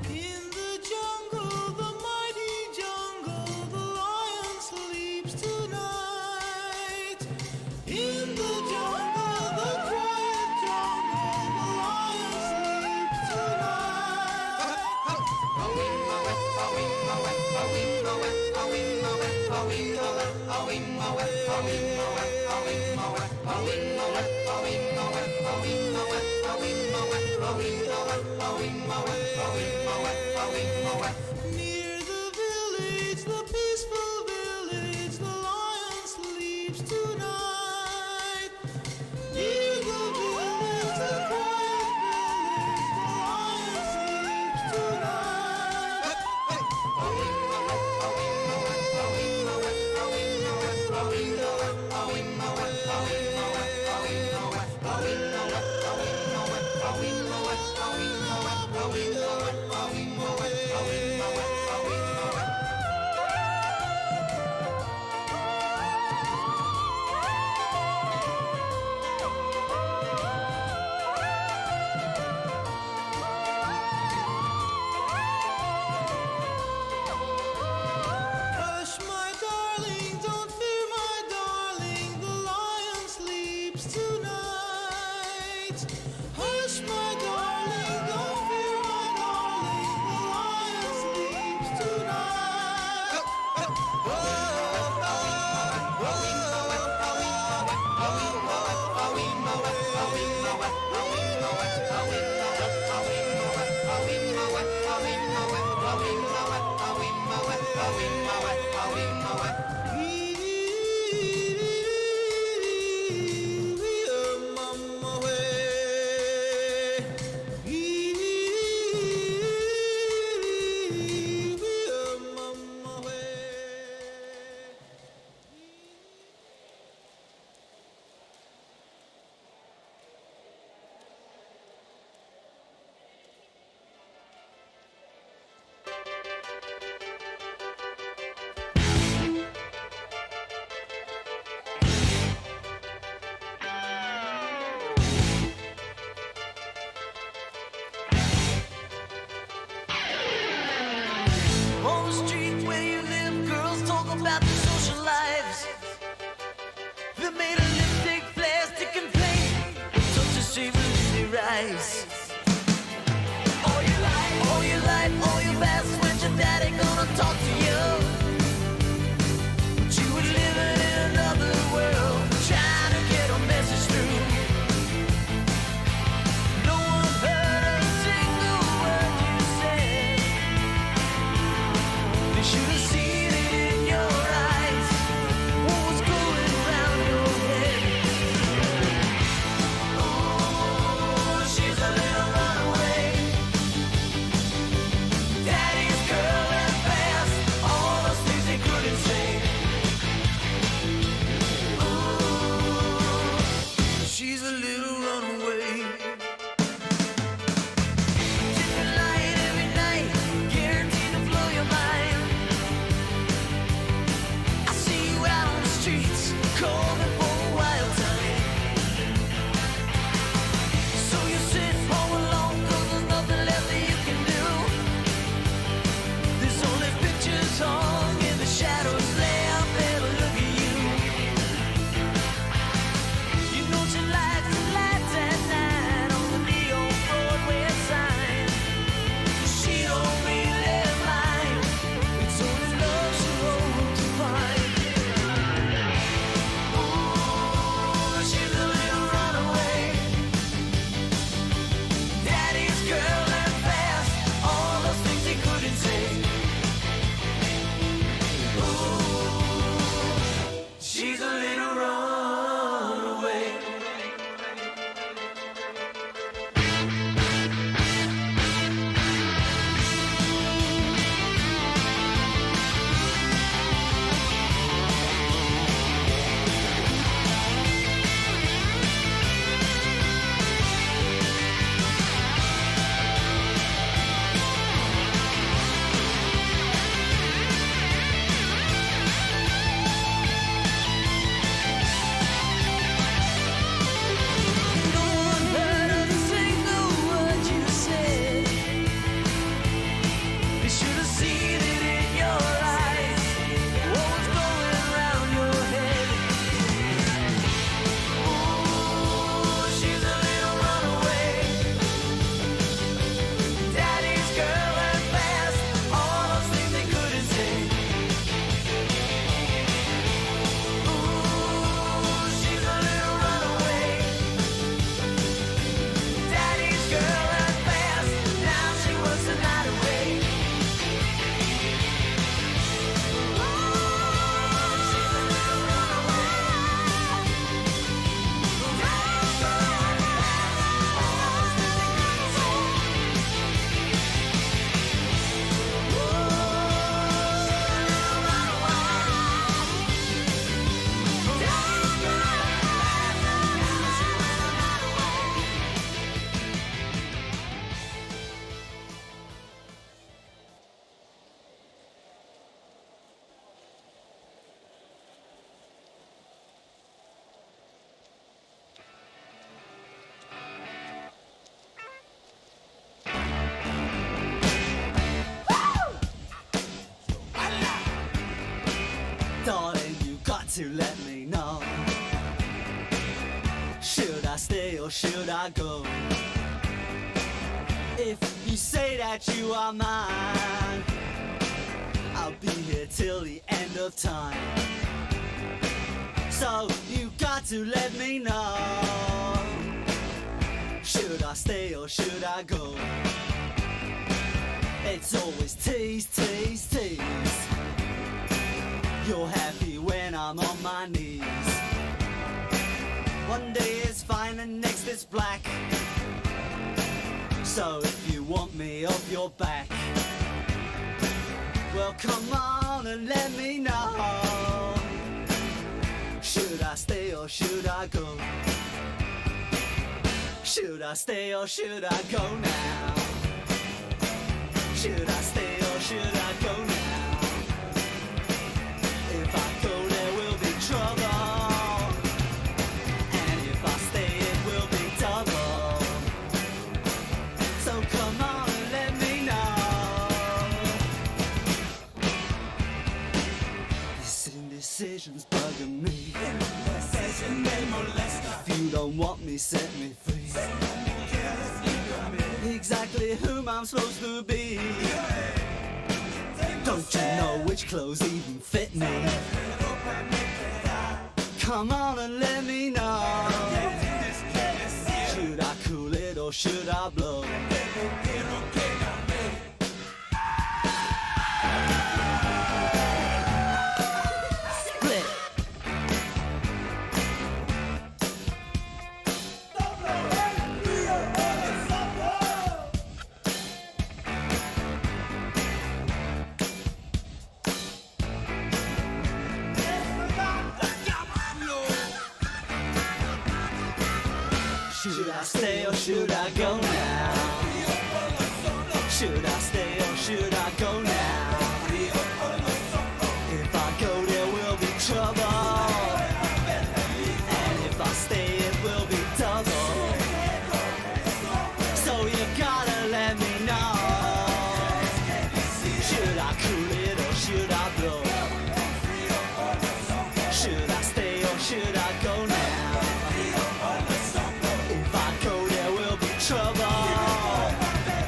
In the jungle, the mighty jungle, the lion sleeps tonight. In the jungle, the quiet jungle, the lion sleeps tonight. Near the village, the peaceful village, the lion sleeps tonight. Near the village, the quiet village, the lion sleeps tonight. about the social lives. They made a lipstick, plastic, and paint. Touch the savings in their eyes. All your life, all your past, when's your daddy gonna talk to you? But you were living in another world, trying to get a message through. No one heard a single word you said. They should have seen it in your eyes. What was going around your head? Oh, she's a little runaway. Daddy's girl and fast, all those things they couldn't say. Oh, she's a little runaway. Different light every night, guaranteed to blow your mind. I see you out on the streets, calling for a wild time. So you sit home alone, 'cause there's nothing left that you can do. There's only pictures hung in the shadows, left there to look at you. You know she likes the lights at night on the neon Broadway sign. She don't really mind, it's only love she hopes to find. Ooh, she's a little runaway. Daddy's girl and fast, all those things he couldn't say. Ooh, she's a little runaway. No one heard a single word you said. They should have seen it in your eyes. What was going around your head? Ooh, she's a little runaway. Daddy's girl and fast, all those things they couldn't say. Ooh, she's a little runaway. Daddy's girl and fast, now she works the night away. She's a little runaway. Daddy's girl and fast, all those things they couldn't say. Darling, you got to let me know. Should I stay or should I go? If you say that you are mine, I'll be here till the end of time. So you got to let me know. Should I stay or should I go? It's always tease, tease, tease. You're happy when I'm on my knees. One day it's fine and next it's black. So if you want me off your back, well come on and let me know. Should I stay or should I go? Should I stay or should I go now? Should I stay or should I go now? If I go there will be trouble, and if I stay it will be double. So come on and let me know. indecision's bugging me. If you don't want me, set me free. Exactly whom I'm supposed to be. Don't you know which clothes even fit me? Come on and let me know. Should I cool it or should I blow? Split. Should I stay or should I go now? Should I stay or should I go now? If I go there will be trouble, and if I stay it will be double. So you gotta let me know. Should I cool it or should I blow? Should I stay or should I go now? If I go there will be trouble,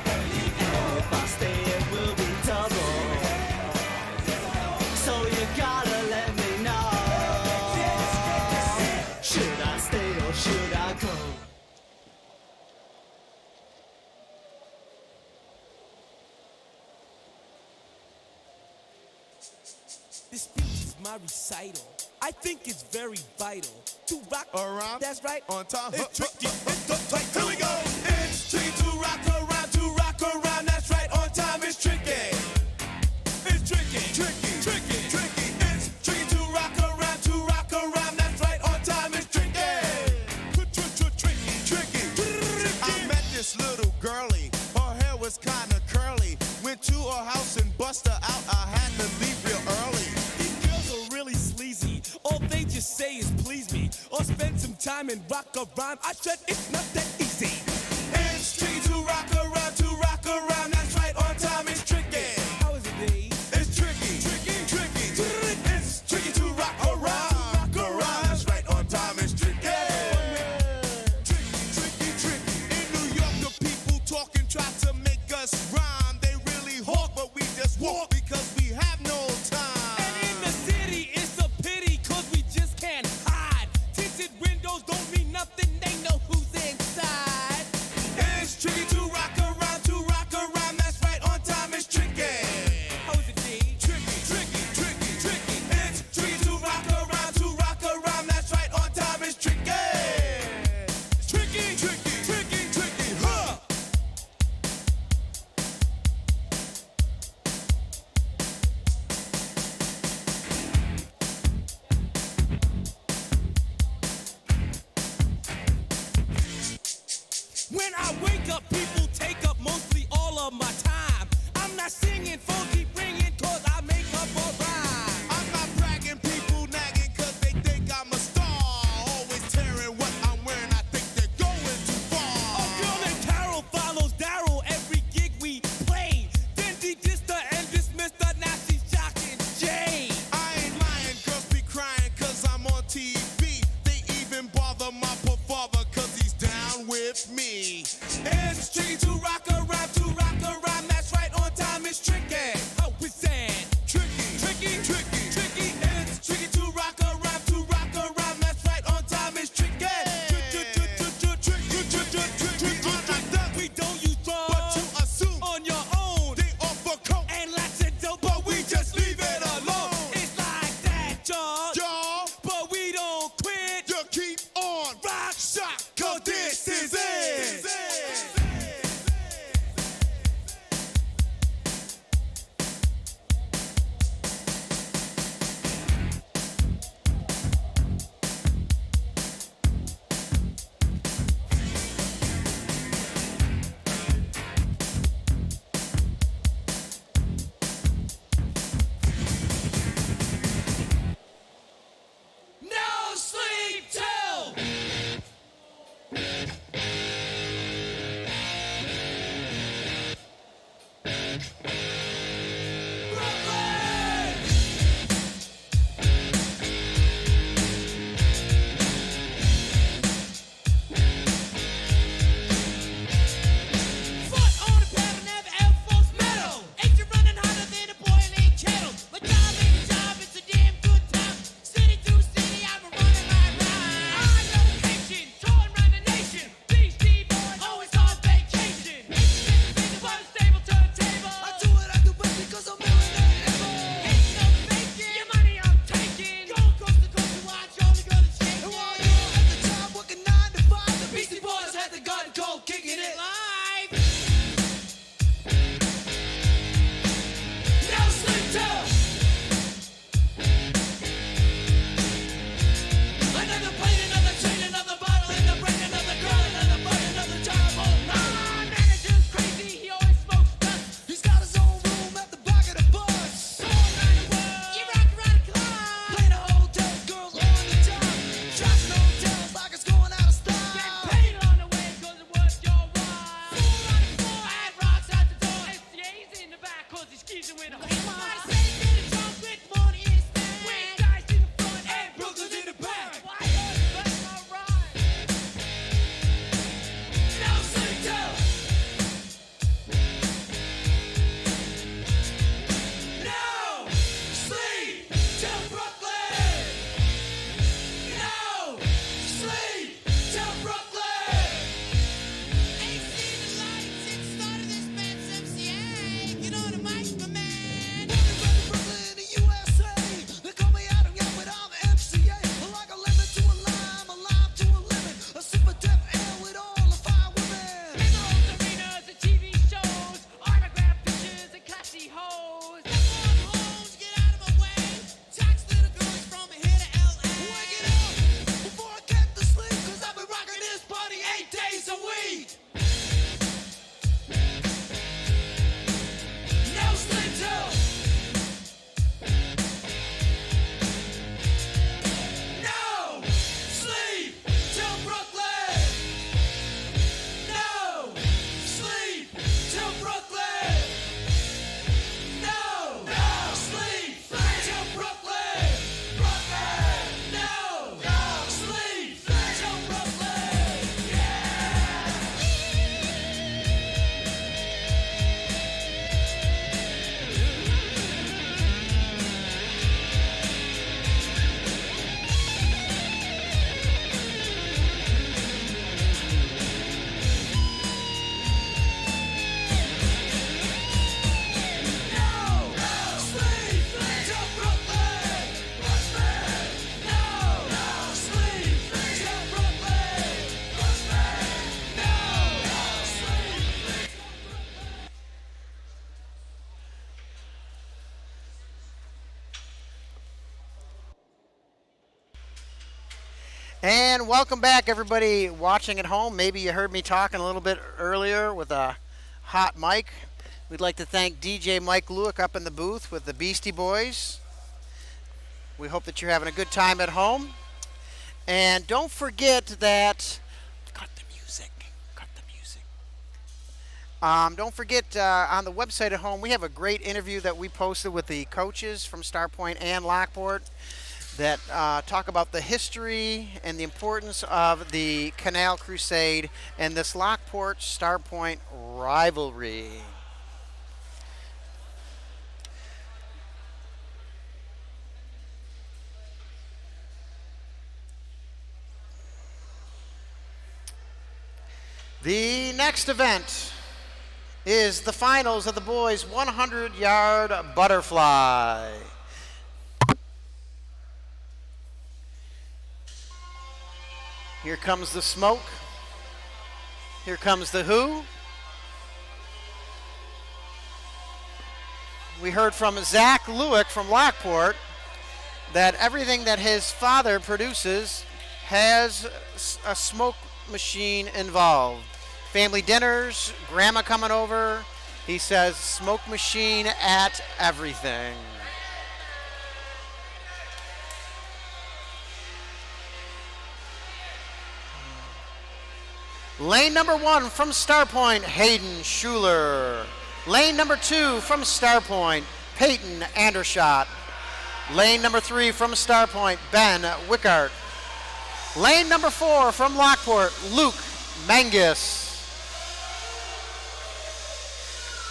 and if I stay it will be double. So you gotta let me know. Should I stay or should I go? This speech is my recital. I think it's very vital to rock around. That's right. On time. It's tricky. It's the tight. Here we go. It's tricky to rock around. That's right. On time. It's tricky. It's tricky. Tricky. Tricky. Tricky. It's tricky to rock around. That's right. On time. It's tricky. Tricky. Tricky. I met this little girlie. Her hair was kinda curly. Went to her house and bust her out. I had to leave real early. These girls are really sleazy. All they just say is please me or spend some time and rock a rhyme. I said it's not that easy. It's tricky to rock around. That's right. On time. It's tricky. How is it, Dave? It's tricky. Tricky. Tricky. It's tricky to rock around. That's right. On time. It's tricky. Tricky. In New York, the people talking try to make us rhyme. They really hawk, but we just walk because we have no time. And in the city, it's a pity, cause we just can't hide. Tinted windows don't mean nothing, they know who's inside. teasing with a hammer. I say that it's all good money is that. With guys in the front and Brooklyn's in the back. Why that's not right. No sleep till. No sleep till Brooklyn. No sleep till Brooklyn. Ain't seen the lights since the start of this band's MCA. You know the mic, my man. Brooklyn, the USA. They call me Adam, yeah, but I'm MCA. Like a lemon to a lime to a lemon. A super deaf air with all the fire women. In those arenas and TV shows, autograph pictures and classy hoes. Homes, get out of my way. Tax little girls from here to LA. Wake it up before I get to sleep, 'cause I've been rocking this party 8 days a week. No sleep till. No sleep till Brooklyn. No sleep till Brooklyn. No sleep till Brooklyn. Brooklyn. No sleep till Brooklyn. No sleep till Brooklyn. Brooklyn. No sleep till Brooklyn. Brooklyn. No sleep. And welcome back, everybody watching at home. Maybe you heard me talking a little bit earlier with a hot mic. We'd like to thank DJ Mike Lewick up in the booth with the Beastie Boys. We hope that you're having a good time at home. And don't forget that... Cut the music. Cut the music. Don't forget, on the website at home, we have a great interview that we posted with the coaches from Starpoint and Lockport that talk about the history and the importance of the Canal Crusade and this Lockport Starpoint rivalry. The next event is the finals of the boys 100-yard butterfly. Here comes the smoke. Here comes the who. We heard from Zach Lewick from Lockport that everything that his father produces has a smoke machine involved. Family dinners, grandma coming over. He says smoke machine at everything. Lane number 1 from Starpoint, Hayden Schuler. Lane number 2 from Starpoint, Peyton Andershot. Lane number 3 from Starpoint, Ben Wickart. Lane number 4 from Lockport, Luke Mangus.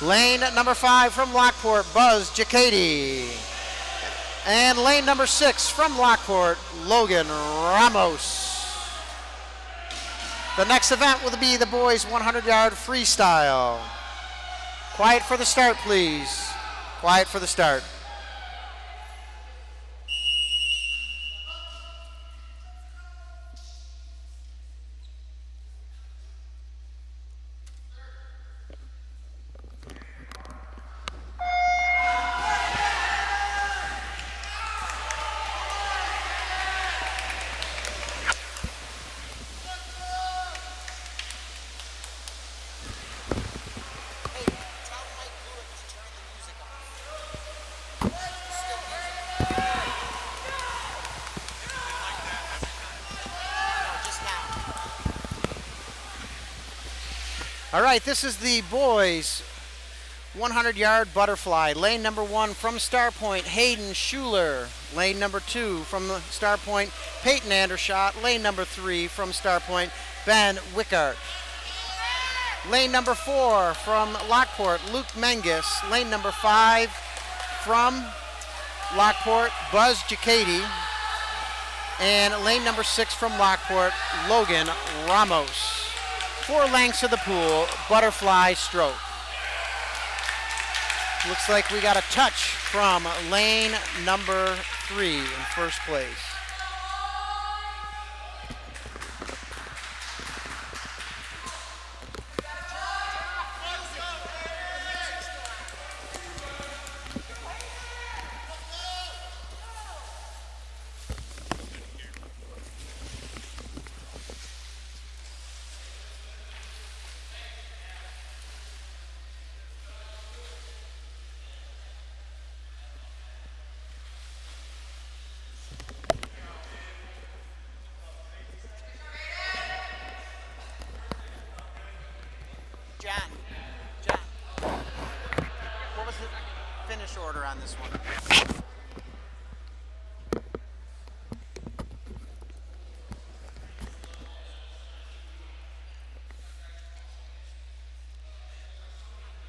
Lane number 5 from Lockport, Buzz Giacchetti. And lane number 6 from Lockport, Logan Ramos. The next event will be the boys 100-yard freestyle. Quiet for the start, please. Quiet for the start. All right, this is the boys 100-yard butterfly. Lane number 1 from Starpoint, Hayden Schuler. Lane number 2 from Starpoint, Peyton Andershot. Lane number 3 from Starpoint, Ben Wickart. Lane number 4 from Lockport, Luke Menges. Lane number 5 from Lockport, Buzz Giacchetti. And lane number 6 from Lockport, Logan Ramos. 4 lengths of the pool, butterfly stroke. Looks like we got a touch from lane number 3 in first place. John, what was the finish order on this one?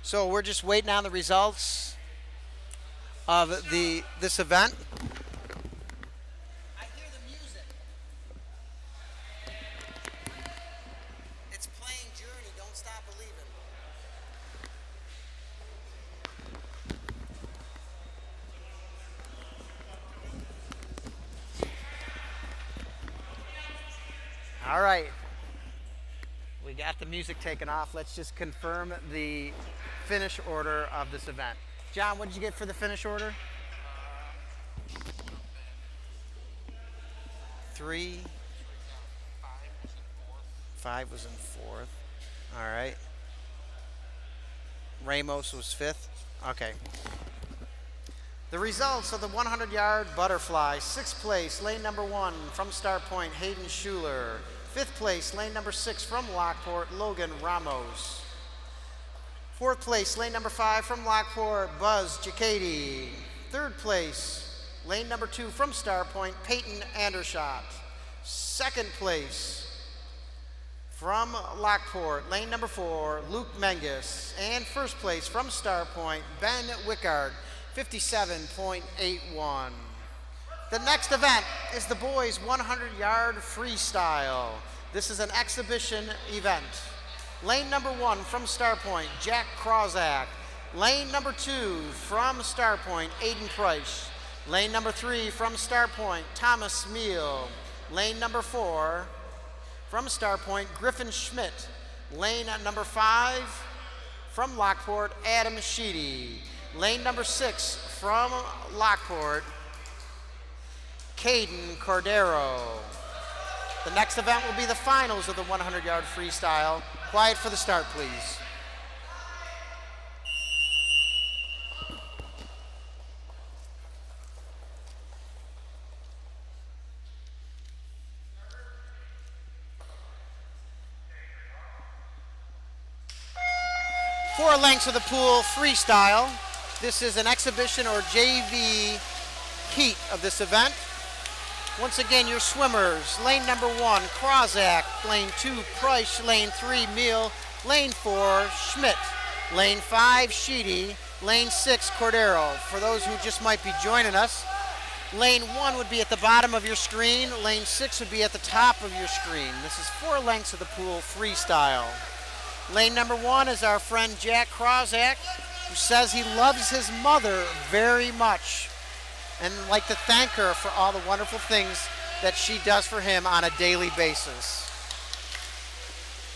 So we're just waiting on the results of this event. I hear the music. It's playing Journey, Don't Stop Believing. All right. We got the music taken off. Let's just confirm the finish order of this event. John, what did you get for the finish order? 3. 5 was in fourth. All right. Ramos was 5th. Okay. The results of the 100-yard butterfly. 6th place, lane number 1 from Starpoint, Hayden Schuler. 5th place, lane number 6 from Lockport, Logan Ramos. 4th place, lane number 5 from Lockport, Buzz Giacchetti. 3rd place, lane number 2 from Starpoint, Peyton Andershot. 2nd place, from Lockport, lane number 4, Luke Menges. And 1st place from Starpoint, Ben Wickard, 57.81. The next event is the boys 100-yard freestyle. This is an exhibition event. Lane number 1 from Starpoint, Jack Crozak. Lane number 2 from Starpoint, Aiden Price. Lane number 3 from Starpoint, Thomas Meal. Lane number 4 from Starpoint, Griffin Schmidt. Lane number 5 from Lockport, Adam Sheedy. Lane number 6 from Lockport, Caden Cordero. The next event will be the finals of the 100-yard freestyle. Quiet for the start, please. Four lengths of the pool freestyle. This is an exhibition or JV heat of this event. Once again, your swimmers, lane number 1, Crozak, lane 2, Price, lane 3, Meal, lane 4, Schmidt, lane 5, Sheedy, lane 6, Cordero. For those who just might be joining us, lane 1 would be at the bottom of your screen, lane 6 would be at the top of your screen. This is 4 lengths of the pool freestyle. Lane number 1 is our friend Jack Crozak, who says he loves his mother very much and would like to thank her for all the wonderful things that she does for him on a daily basis.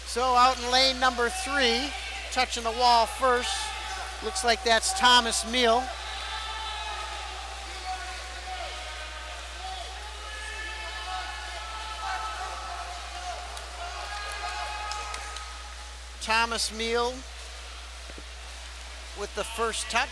So out in lane number 3, touching the wall first, looks like that's Thomas Meal. Thomas Meal with the first touch.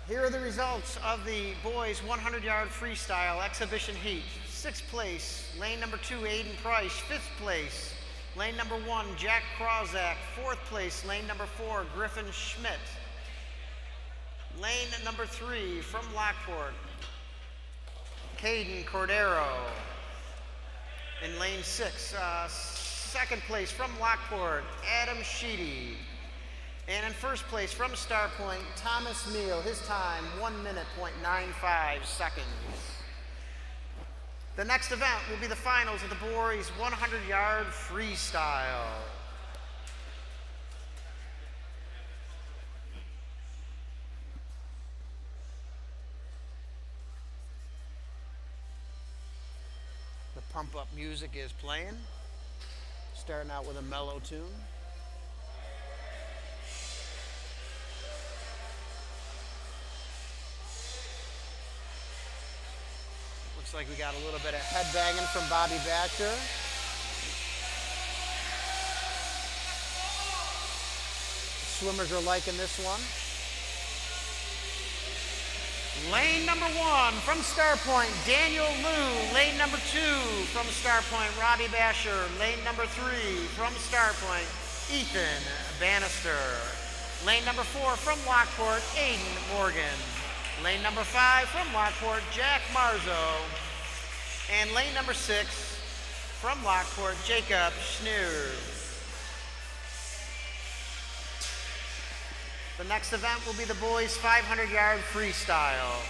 Here are the results of the boys 100-yard freestyle exhibition heat. 6th place, lane number 2, Aiden Price. 5th place, lane number 1, Jack Crozak. 4th place, lane number 4, Griffin Schmidt. Lane number 3, from Lockport, Caden Cordero. In lane 6, 2nd place from Lockport, Adam Sheedy. And in 1st place from Starpoint, Thomas Meal. His time, 1 minute, .95 seconds. The next event will be the finals of the boys 100-yard freestyle. The pump-up music is playing, starting out with a mellow tune. Looks like we got a little bit of headbanging from Bobby Batcher. Swimmers are liking this one. Lane number 1 from Starpoint, Daniel Liu. Lane number 2 from Starpoint, Robbie Basher. Lane number 3 from Starpoint, Ethan Bannister. Lane number 4 from Lockport, Aiden Morgan. Lane number 5 from Lockport, Jack Marzo. And lane number 6 from Lockport, Jacob Schneer. The next event will be the boys 500-yard freestyle.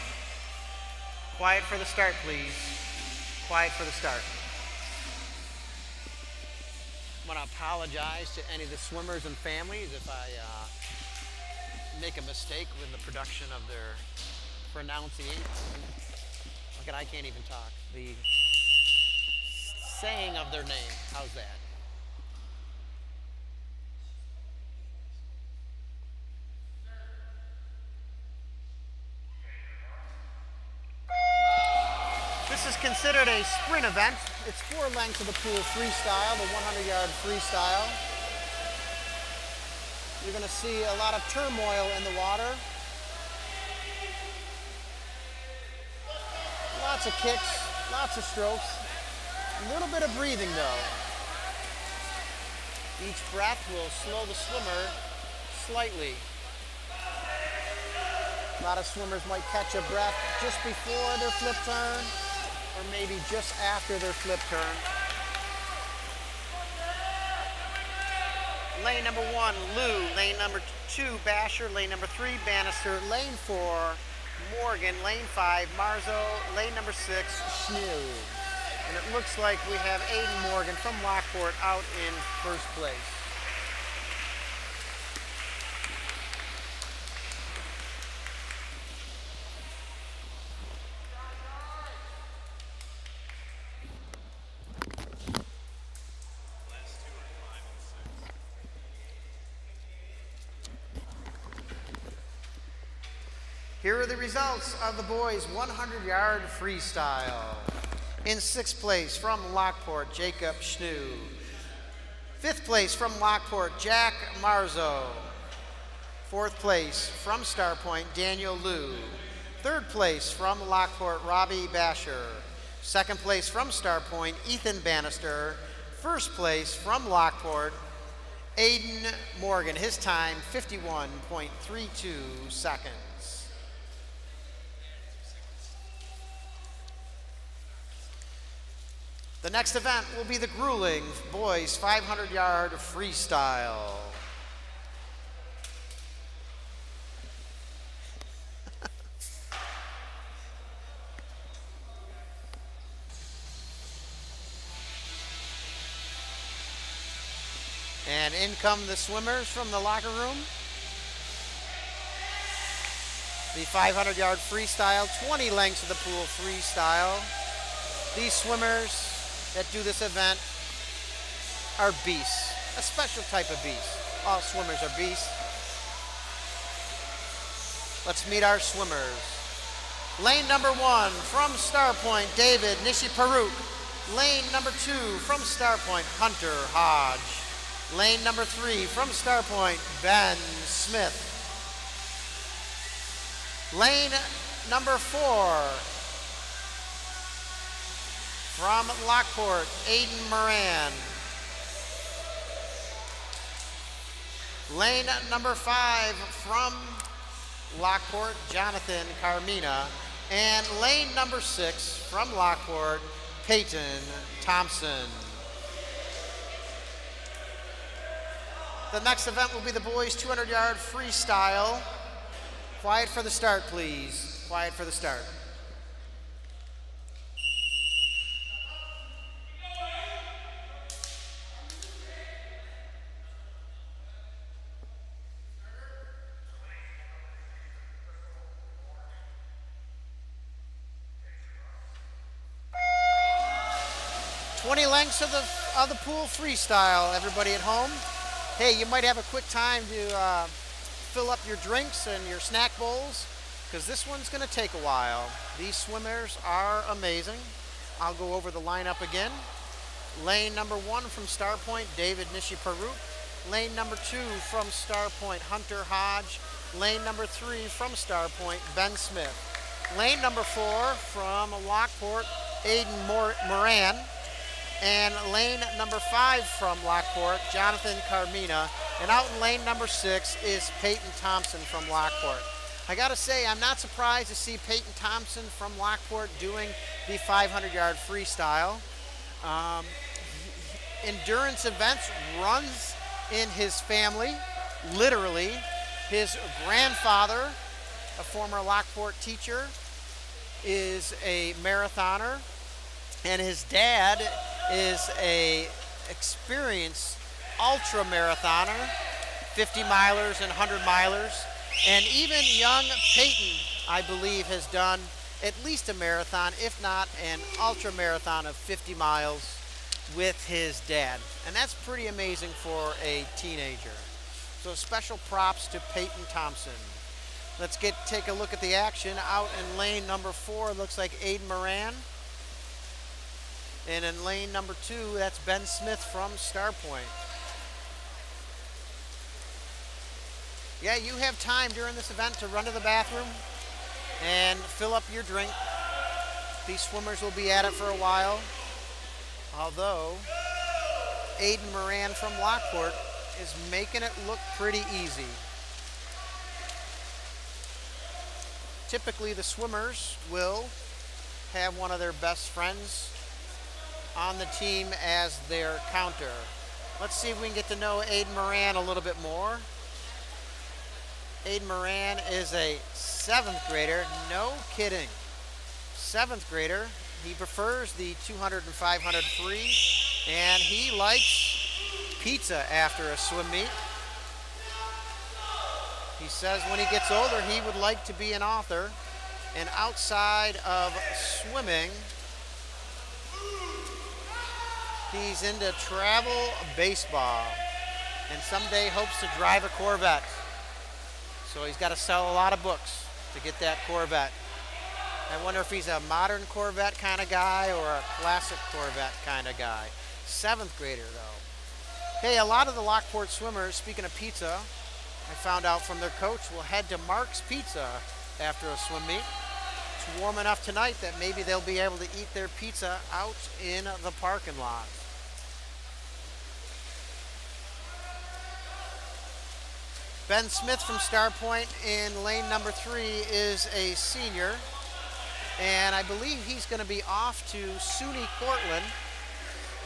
Quiet for the start, please. Quiet for the start. I want to apologize to any of the swimmers and families if I make a mistake with the production of their pronunciation. Look at, I can't even talk. The saying of their name. How's that? This is considered a sprint event. It's 4 lengths of the pool freestyle, the 100-yard freestyle. You're going to see a lot of turmoil in the water. Lots of kicks, lots of strokes. A little bit of breathing though. Each breath will slow the swimmer slightly. A lot of swimmers might catch a breath just before their flip turn, or maybe just after their flip turn. Lane number 1, Lou. Lane number 2, Basher. Lane number 3, Bannister. Lane 4, Morgan. Lane 5, Marzo. Lane number 6, Schneer. And it looks like we have Aiden Morgan from Lockport out in 1st place. Here are the results of the boys 100-yard freestyle. In 6th place from Lockport, Jacob Schneer. 5th place from Lockport, Jack Marzo. 4th place from Starpoint, Daniel Liu. 3rd place from Lockport, Robbie Basher. 2nd place from Starpoint, Ethan Bannister. 1st place from Lockport, Aiden Morgan. His time, 51.32 seconds. The next event will be the grueling boys 500-yard freestyle. And in come the swimmers from the locker room. The 500-yard freestyle, 20 lengths of the pool freestyle. These swimmers that do this event are beasts, a special type of beast. All swimmers are beasts. Let's meet our swimmers. Lane number 1 from Starpoint, David Nishiparuk. Lane number 2 from Starpoint, Hunter Hodge. Lane number 3 from Starpoint, Ben Smith. Lane number 4 from Lockport, Aiden Moran. Lane number 5 from Lockport, Jonathan Carmina. And lane number 6 from Lockport, Peyton Thompson. The next event will be the boys 200-yard freestyle. Quiet for the start, please. Quiet for the start. Lengths of the pool freestyle, everybody at home. Hey, you might have a quick time to fill up your drinks and your snack bowls, because this one's going to take a while. These swimmers are amazing. I'll go over the lineup again. Lane number 1 from Starpoint, David Nishiparuk. Lane number 2 from Starpoint, Hunter Hodge. Lane number 3 from Starpoint, Ben Smith. Lane number 4 from Lockport, Aiden Moran. And lane number 5 from Lockport, Jonathan Carmina. And out in lane number 6 is Peyton Thompson from Lockport. I gotta say, I'm not surprised to see Peyton Thompson from Lockport doing the 500-yard freestyle. Endurance events runs in his family, literally. His grandfather, a former Lockport teacher, is a marathoner. And his dad is a experienced ultra marathoner, 50 milers and 100 milers. And even young Peyton, I believe, has done at least a marathon, if not an ultra marathon of 50 miles with his dad. And that's pretty amazing for a teenager. So special props to Peyton Thompson. Let's take a look at the action. Out in lane number 4, looks like Aiden Moran. And in lane number 2, that's Ben Smith from Starpoint. Yeah, you have time during this event to run to the bathroom and fill up your drink. These swimmers will be at it for a while. Although Aiden Moran from Lockport is making it look pretty easy. Typically the swimmers will have one of their best friends on the team as their counter. Let's see if we can get to know Aiden Moran a little bit more. Aiden Moran is a 7th grader. No kidding. 7th grader. He prefers the 200 and 500 free, and he likes pizza after a swim meet. He says when he gets older, he would like to be an author. And outside of swimming, he's into travel baseball and someday hopes to drive a Corvette. So he's got to sell a lot of books to get that Corvette. I wonder if he's a modern Corvette kind of guy or a classic Corvette kind of guy. 7th grader though. Hey, a lot of the Lockport swimmers, speaking of pizza, I found out from their coach, will head to Mark's Pizza after a swim meet. It's warm enough tonight that maybe they'll be able to eat their pizza out in the parking lot. Ben Smith from Starpoint in lane number 3 is a senior, and I believe he's going to be off to SUNY Cortland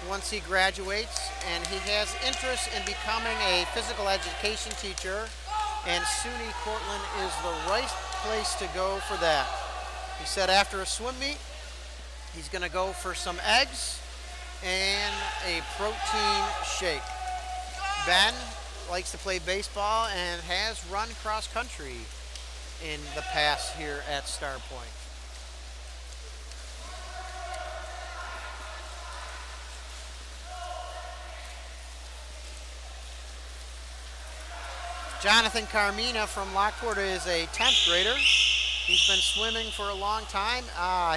once he graduates, and he has interest in becoming a physical education teacher, and SUNY Cortland is the right place to go for that. He said after a swim meet, he's going to go for some eggs and a protein shake. Ben likes to play baseball and has run cross country in the past here at Starpoint. Jonathan Carmina from Lockport is a 10th grader. He's been swimming for a long time.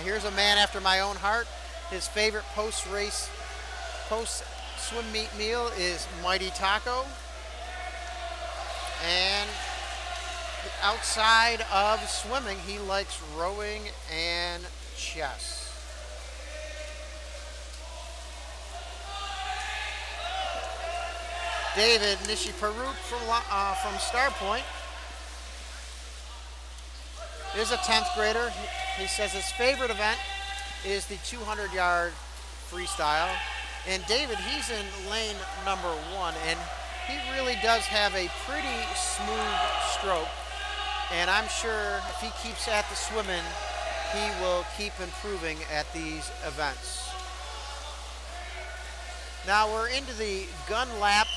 Here's a man after my own heart. His favorite post-swim meet meal is Mighty Taco. And outside of swimming, he likes rowing and chess. David Nishiparuk from Starpoint is a 10th grader. He says his favorite event is the 200-yard freestyle. And David, he's in lane number 1, and he really does have a pretty smooth stroke. And I'm sure if he keeps at the swimming, he will keep improving at these events. Now we're into the gun lap.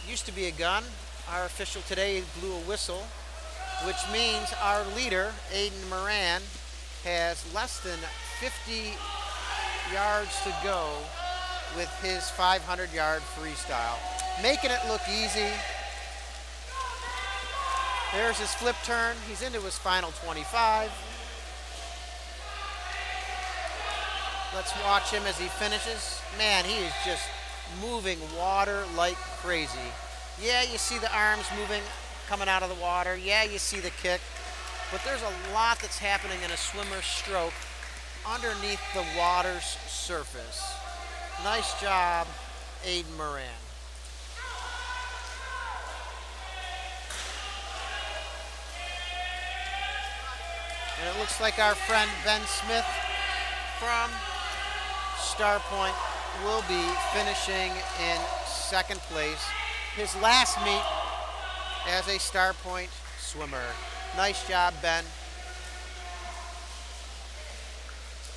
Used to be a gun. Our official today blew a whistle, which means our leader, Aiden Moran, has less than 50 yards to go with his 500-yard freestyle. Making it look easy. There's his flip turn. He's into his final 25. Let's watch him as he finishes. Man, he is just moving water like crazy. Yeah, you see the arms moving, coming out of the water. Yeah, you see the kick. But there's a lot that's happening in a swimmer's stroke underneath the water's surface. Nice job, Aiden Moran. And it looks like our friend Ben Smith from Starpoint will be finishing in 2nd place. His last meet as a Starpoint swimmer. Nice job, Ben.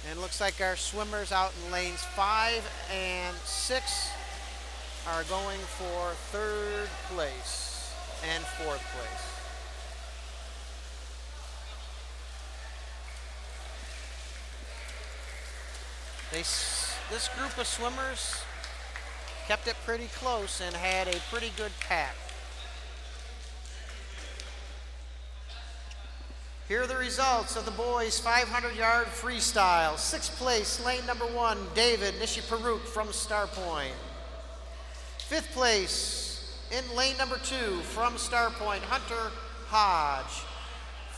And it looks like our swimmers out in lanes 5 and 6 are going for 3rd place and 4th place. This group of swimmers kept it pretty close and had a pretty good pack. Here are the results of the boys' 500-yard freestyle. 6th place, lane number 1, David Nishiparuk from Starpoint. 5th place, in lane number 2, from Starpoint, Hunter Hodge.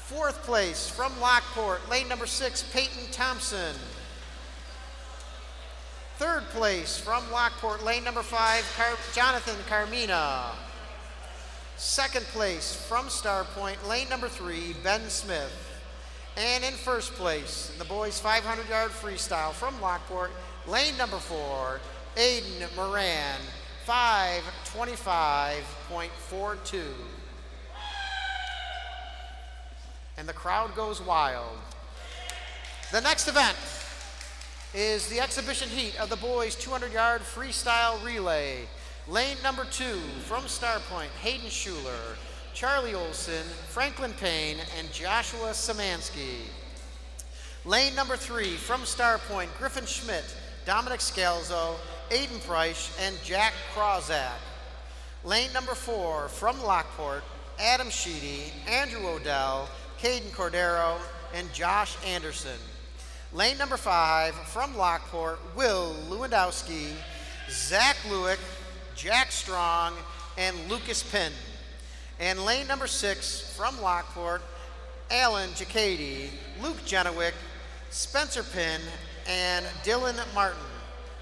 4th place, from Lockport, lane number 6, Peyton Thompson. 3rd place, from Lockport, lane number 5, Jonathan Carmina. 2nd place, from Starpoint, lane number 3, Ben Smith. And in 1st place, the boys' 500-yard freestyle from Lockport, lane number 4, Aiden Moran, 5:25.42. And the crowd goes wild. The next event is the exhibition heat of the boys' 200-yard freestyle relay. Lane number 2, from Starpoint, Hayden Schuler, Charlie Olson, Franklin Payne, and Joshua Samansky. Lane number 3, from Starpoint, Griffin Schmidt, Dominic Scalzo, Aiden Price, and Jack Cruzade. Lane number 4, from Lockport, Adam Sheedy, Andrew Odell, Caden Cordero, and Josh Anderson. Lane number 5, from Lockport, Will Lewandowski, Zach Lewick, Jack Strong, and Lucas Pinn. And lane number 6, from Lockport, Alan Jacady, Luke Jenowick, Spencer Pinn, and Dylan Martin.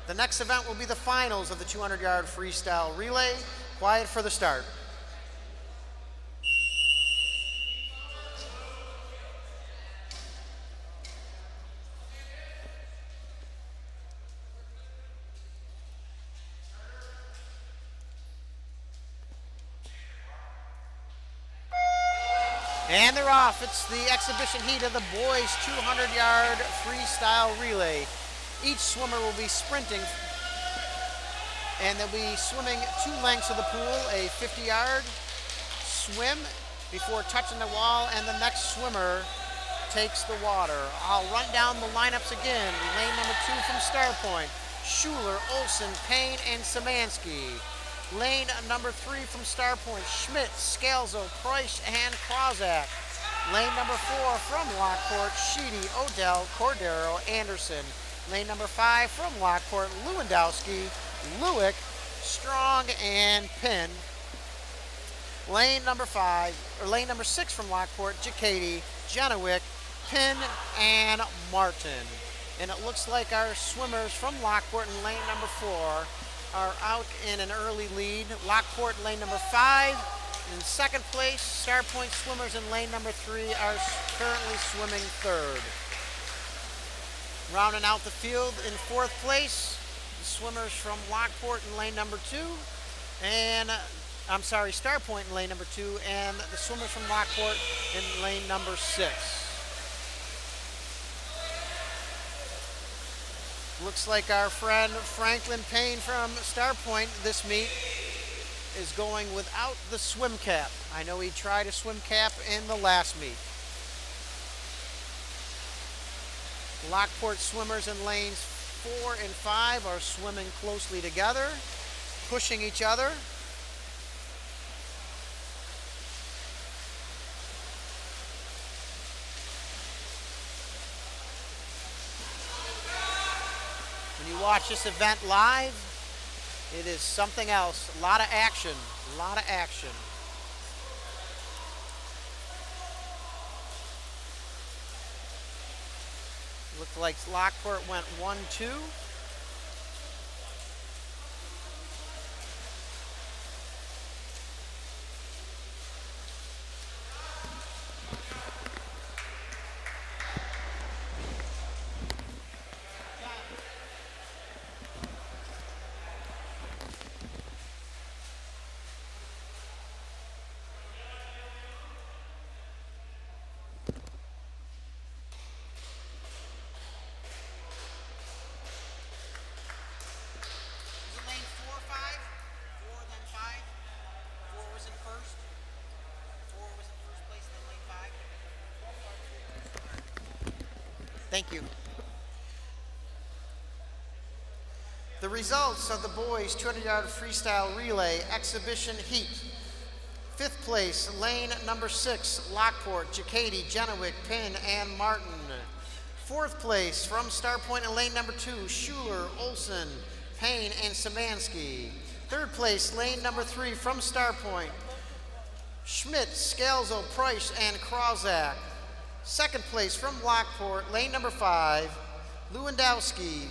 The next event will be the finals of the 200-yard freestyle relay. Quiet for the start. And they're off. It's the exhibition heat of the boys' 200-yard freestyle relay. Each swimmer will be sprinting, and they'll be swimming 2 lengths of the pool, a 50-yard swim before touching the wall, and the next swimmer takes the water. I'll run down the lineups again. Lane number 2 from Starpoint, Schuler, Olson, Payne, and Samansky. Lane number 3 from Starpoint, Schmidt, Scalzo, Price, and Krozak. Lane number 4 from Lockport, Sheedy, Odell, Cordero, Anderson. Lane number 5 from Lockport, Lewandowski, Lewick, Strong, and Pinn. Lane number 5, or lane number 6 from Lockport, Jacady, Genowick, Penn, and Martin. And it looks like our swimmers from Lockport in lane number 4 are out in an early lead. Lockport in lane number 5. In second place, Starpoint swimmers in lane number 3 are currently swimming third. Rounding out the field in fourth place, the swimmers from Lockport in lane number 2, and Starpoint in lane number 2, and the swimmers from Lockport in lane number 6. Looks like our friend Franklin Payne from Starpoint this meet is going without the swim cap. I know he tried a swim cap in the last meet. Lockport swimmers in lanes 4 and 5 are swimming closely together, pushing each other. When you watch this event live, it is something else. A lot of action, a lot of action. Looked like Lockport went 1-2. Thank you. The results of the boys 200-yard freestyle relay exhibition heat. Fifth place, lane number 6, Lockport, Jacady, Genowick, Penn, and Martin. Fourth place, from Starpoint in lane number 2, Schuler, Olson, Payne, and Szymanski. Third place, lane number 3, from Starpoint, Schmidt, Scalzo, Price, and Krawzak. Second place from Lockport, lane number 5, Lewandowski,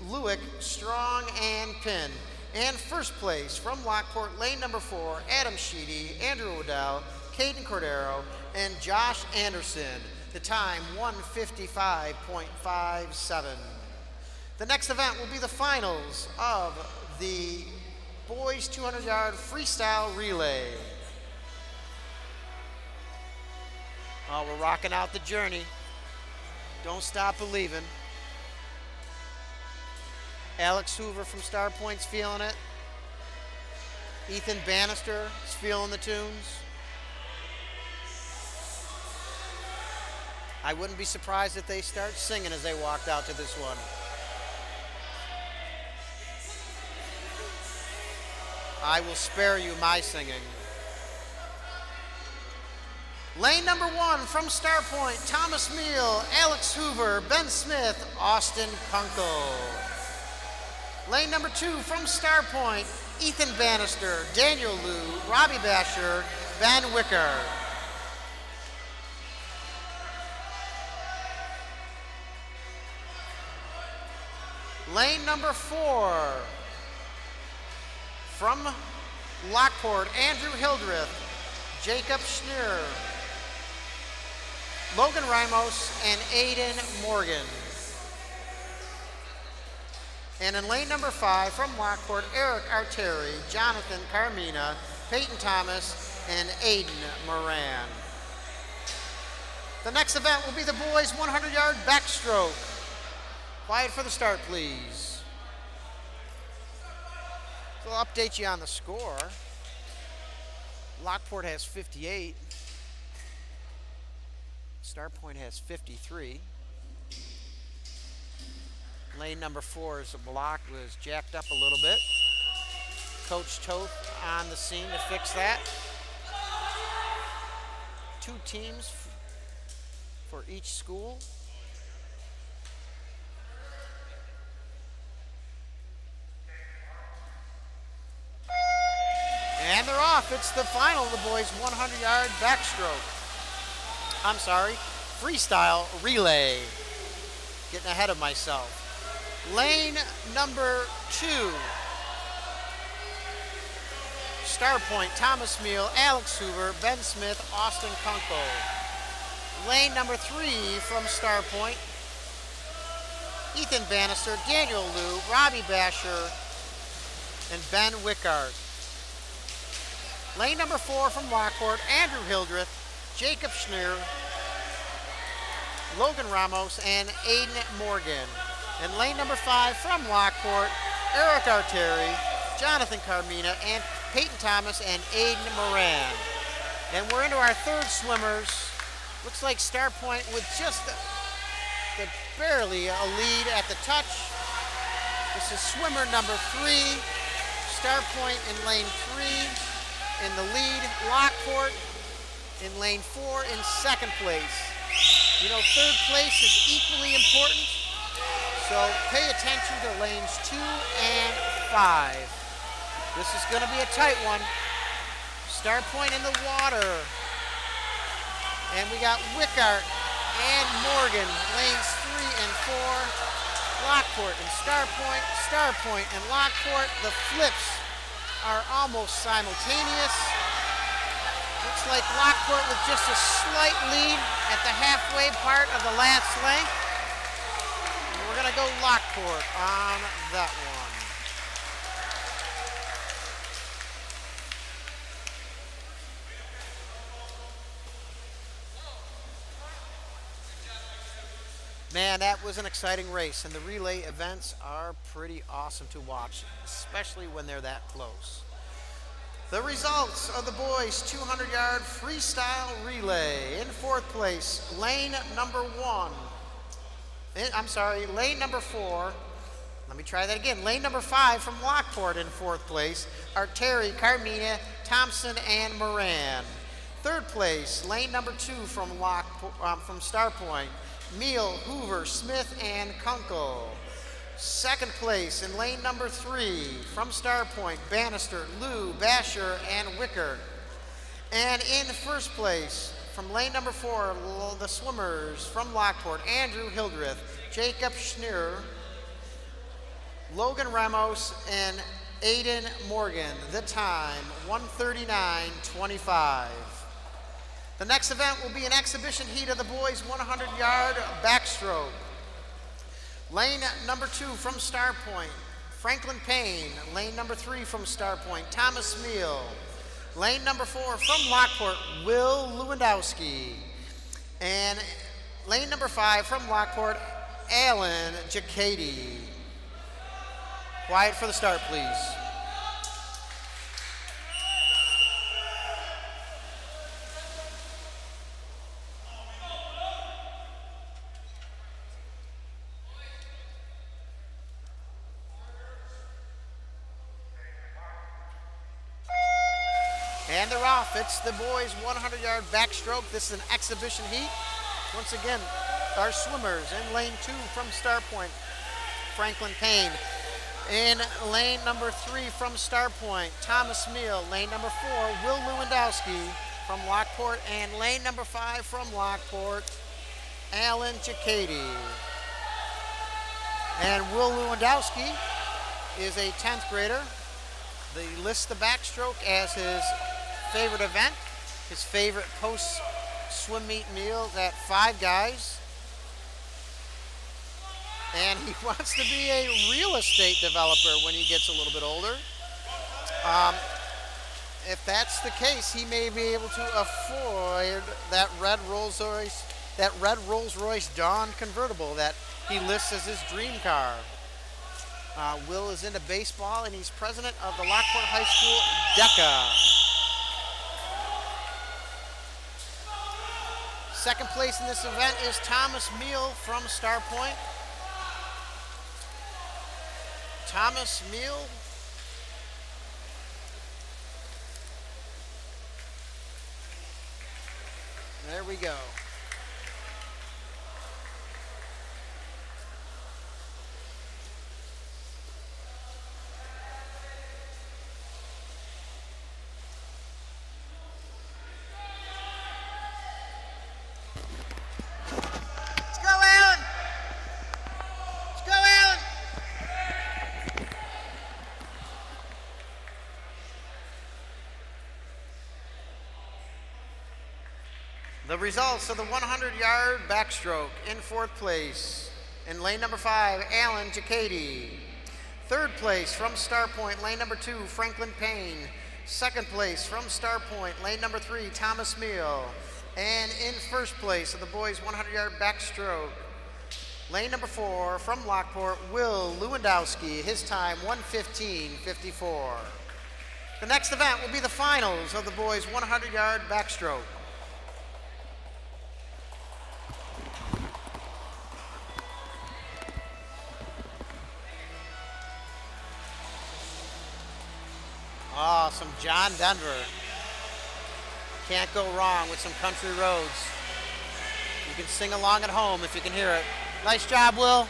Lewick, Strong, and Penn. And first place from Lockport, lane number 4, Adam Sheedy, Andrew O'Dowd, Caden Cordero, and Josh Anderson. The time, 1:55.57. The next event will be the finals of the boys 200-yard freestyle relay. Oh, we're rocking out the journey. Don't stop believing. Alex Hoover from Starpoint's feeling it. Ethan Bannister is feeling the tunes. I wouldn't be surprised if they start singing as they walked out to this one. I will spare you my singing. Lane number 1 from Starpoint, Thomas Meal, Alex Hoover, Ben Smith, Austin Kunkel. Lane number 2 from Starpoint, Ethan Bannister, Daniel Liu, Robbie Basher, Ben Wicker. Lane number 4 from Lockport, Andrew Hildreth, Jacob Schneer, Logan Ramos, and Aiden Morgan. And in lane number 5 from Lockport, Eric Arteri, Jonathan Carmina, Peyton Thomas, and Aiden Moran. The next event will be the boys 100-yard backstroke. Quiet for the start, please. So I'll update you on the score. Lockport has 58. Starpoint has 53. Lane number 4's block was jacked up a little bit. Coach Toth on the scene to fix that. 2 teams for each school. And they're off. off. It's the final of the boys' 100-yard backstroke. I'm sorry, freestyle relay. Getting ahead of myself. Lane number 2. Starpoint, Thomas Meal, Alex Hoover, Ben Smith, Austin Kunkel. Lane number 3 from Starpoint, Ethan Bannister, Daniel Liu, Robbie Basher, and Ben Wickart. Lane number 4 from Lockport, Andrew Hildreth, Jacob Schneer, Logan Ramos, and Aiden Morgan. And lane number 5 from Lockport, Eric Arteri, Jonathan Carmina, and Peyton Thomas, and Aiden Moran. And we're into our third swimmers. Looks like Starpoint with just barely a lead at the touch. This is swimmer number 3. Starpoint in lane 3 in the lead. Lockport in lane 4 in second place. You know, third place is equally important, so pay attention to lanes 2 and 5. This is going to be a tight one. Starpoint in the water. And we got Wickart and Morgan, lanes 3 and 4. Lockport and Starpoint, Starpoint and Lockport. The flips are almost simultaneous. Looks like Lockport with just a slight lead at the halfway part of the last length. And we're going to go Lockport on that one. Man, that was an exciting race, and the relay events are pretty awesome to watch, especially when they're that close. The results of the boys' 200-yard freestyle relay. In fourth place, lane number 4. Let me try that again. Lane number 5 from Lockport in fourth place are Terry, Carmina, Thompson, and Moran. Third place, lane number 2 from Starpoint, Meal, Hoover, Smith, and Kunkel. Second place in lane number 3 from Starpoint, Bannister, Liu, Basher, and Wickert. And in first place from lane number 4, the swimmers from Lockport, Andrew Hildreth, Jacob Schneer, Logan Ramos, and Aiden Morgan. The time, 1:39:25. The next event will be an exhibition heat of the boys' 100-yard backstroke. Lane number 2 from Starpoint, Franklin Payne. Lane number 3 from Starpoint, Thomas Meal. Lane number 4 from Lockport, Will Lewandowski. And lane number 5 from Lockport, Alan Giacchetti. Quiet for the start, please. And they're off. It's the boys' 100-yard backstroke. This is an exhibition heat. Once again, our swimmers in lane 2 from Starpoint, Franklin Payne. In lane number 3 from Starpoint, Thomas Meal. Lane number 4, Will Lewandowski from Lockport. And lane number 5 from Lockport, Alan Giacchetti. And Will Lewandowski is a 10th grader. He lists the backstroke as his favorite event, his favorite post-swim meet meal at Five Guys. And he wants to be a real estate developer when he gets a little bit older. If that's the case, he may be able to afford that red Rolls Royce Dawn convertible that he lists as his dream car. Will is into baseball, and he's president of the Lockport High School DECA. Second place in this event is Thomas Meal from Starpoint. Thomas Meal. There we go. The results of the 100-yard backstroke: in fourth place, in lane number 5, Alan Giacchetti. Third place from Starpoint, lane number 2, Franklin Payne. Second place from Starpoint, lane number 3, Thomas Meal. And in first place of the boys' 100-yard backstroke, lane number 4 from Lockport, Will Lewandowski. His time 1:15:54. The next event will be the finals of the boys' 100-yard backstroke. Oh, some John Denver. Can't go wrong with some country roads. You can sing along at home if you can hear it. Nice job, Will.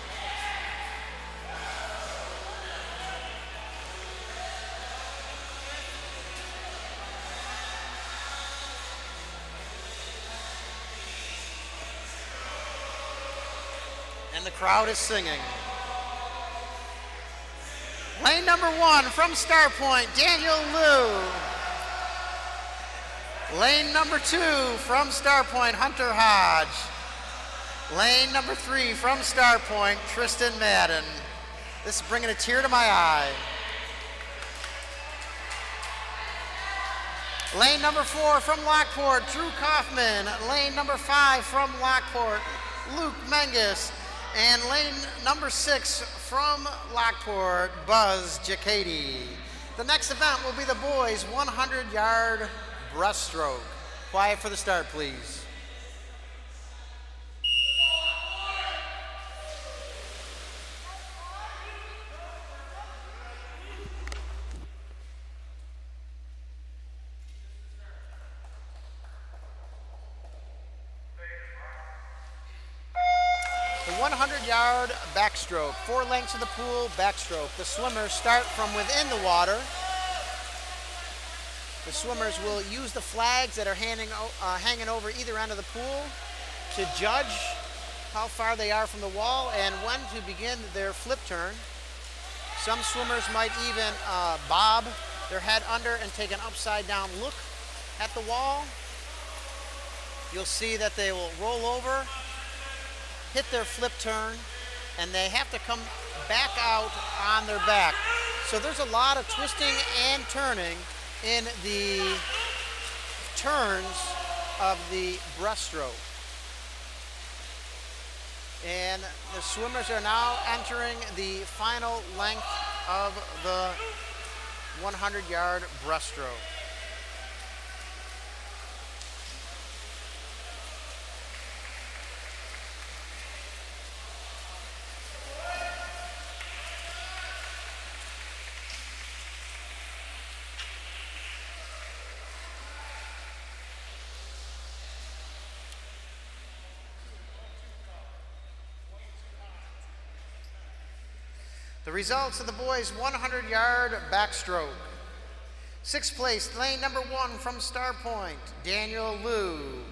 And the crowd is singing. Lane number 1 from Starpoint, Daniel Liu. Lane number 2 from Starpoint, Hunter Hodge. Lane number 3 from Starpoint, Tristan Madden. This is bringing a tear to my eye. Lane number 4 from Lockport, Drew Kaufman. Lane number 5 from Lockport, Luke Menges. And lane number 6 from Lockport, Buzz Giacchetti. The next event will be the boys' 100-yard breaststroke. Quiet for the start, please. The 100-yard backstroke, 4 lengths of the pool backstroke. The swimmers start from within the water. The swimmers will use the flags that are hanging over either end of the pool to judge how far they are from the wall and when to begin their flip turn. Some swimmers might even bob their head under and take an upside down look at the wall. You'll see that they will roll over, hit their flip turn, and they have to come back out on their back. So there's a lot of twisting and turning in the turns of the breaststroke. And the swimmers are now entering the final length of the 100-yard breaststroke. The results of the boys' 100-yard backstroke. Sixth place, lane number 1 from Starpoint, Daniel Liu.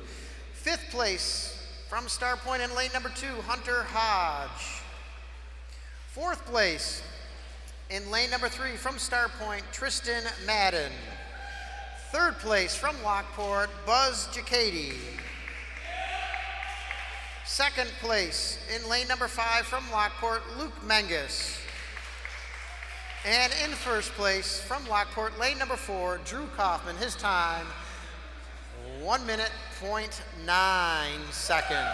Fifth place from Starpoint in lane number 2, Hunter Hodge. Fourth place in lane number 3 from Starpoint, Tristan Madden. Third place from Lockport, Buzz Giacchetti. Second place in lane number 5 from Lockport, Luke Menges. And in first place from Lockport, lane number 4, Drew Kaufman. His time, 1 minute, 0.9 seconds.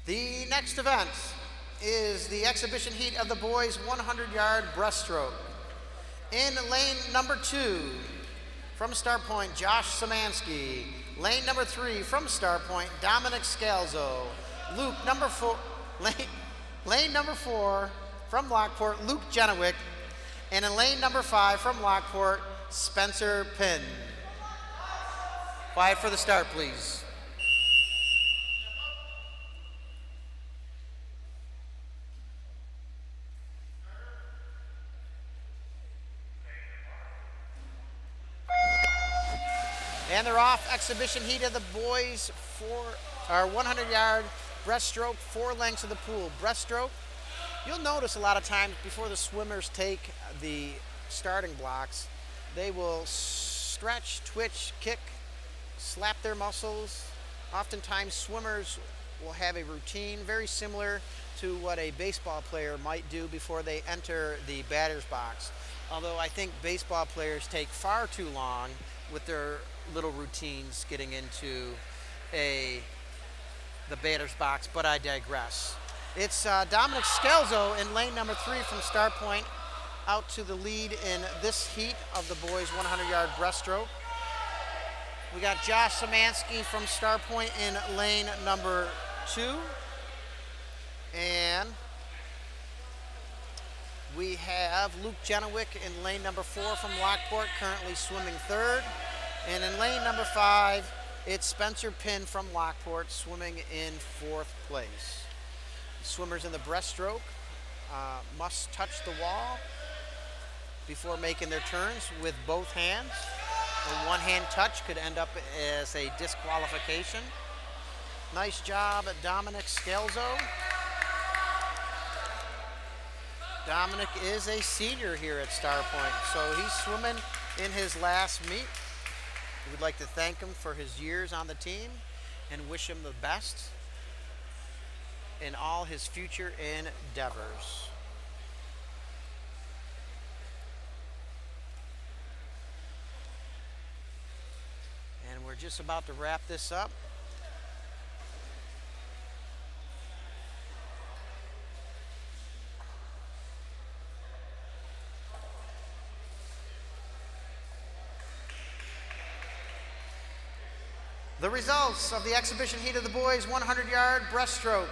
The next event is the exhibition heat of the boys' 100-yard breaststroke. In lane number 2 from Starpoint, Josh Szymanski. Lane number 3 from Starpoint, Dominic Scalzo. Lane number 4 from Lockport, Luke Jenowick. And in lane number 5 from Lockport, Spencer Pinn. Quiet for the start, please. And they're off. Exhibition heat of the boys' 100-yard breaststroke, 4 lengths of the pool. Breaststroke, you'll notice a lot of times before the swimmers take the starting blocks, they will stretch, twitch, kick, slap their muscles. Oftentimes swimmers will have a routine very similar to what a baseball player might do before they enter the batter's box. Although I think baseball players take far too long with their little routines getting into the batter's box, but I digress. It's Dominic Scalzo in lane number 3 from Starpoint out to the lead in this heat of the boys' 100-yard breaststroke. We got Josh Szymanski from Starpoint in lane number 2. And we have Luke Jenowick in lane number 4 from Lockport, currently swimming 3rd. And in lane number 5, it's Spencer Pinn from Lockport, swimming in 4th place. Swimmers in the breaststroke must touch the wall before making their turns with both hands. A one-hand touch could end up as a disqualification. Nice job at Dominic Scalzo. Dominic is a senior here at Starpoint, so he's swimming in his last meet. We'd like to thank him for his years on the team and wish him the best in all his future endeavors. And we're just about to wrap this up. The results of the exhibition heat of the boys' 100-yard breaststroke.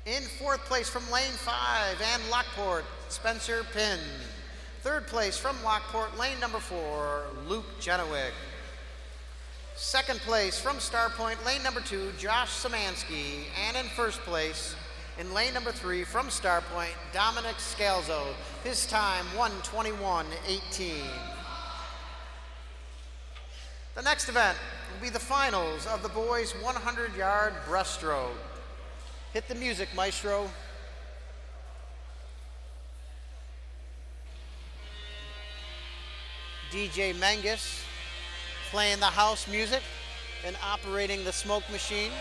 In 4th place from lane 5 and Lockport, Spencer Pinn. 3rd place from Lockport, lane number 4, Luke Jenowick. 2nd place from Starpoint, lane number 2, Josh Szymanski. And in 1st place, in lane number 3 from Starpoint, Dominic Scalzo. His time, 1:21.18. The next event will be the finals of the boys' 100-yard breaststroke. Hit the music, maestro. DJ Mengus playing the house music and operating the smoke machine.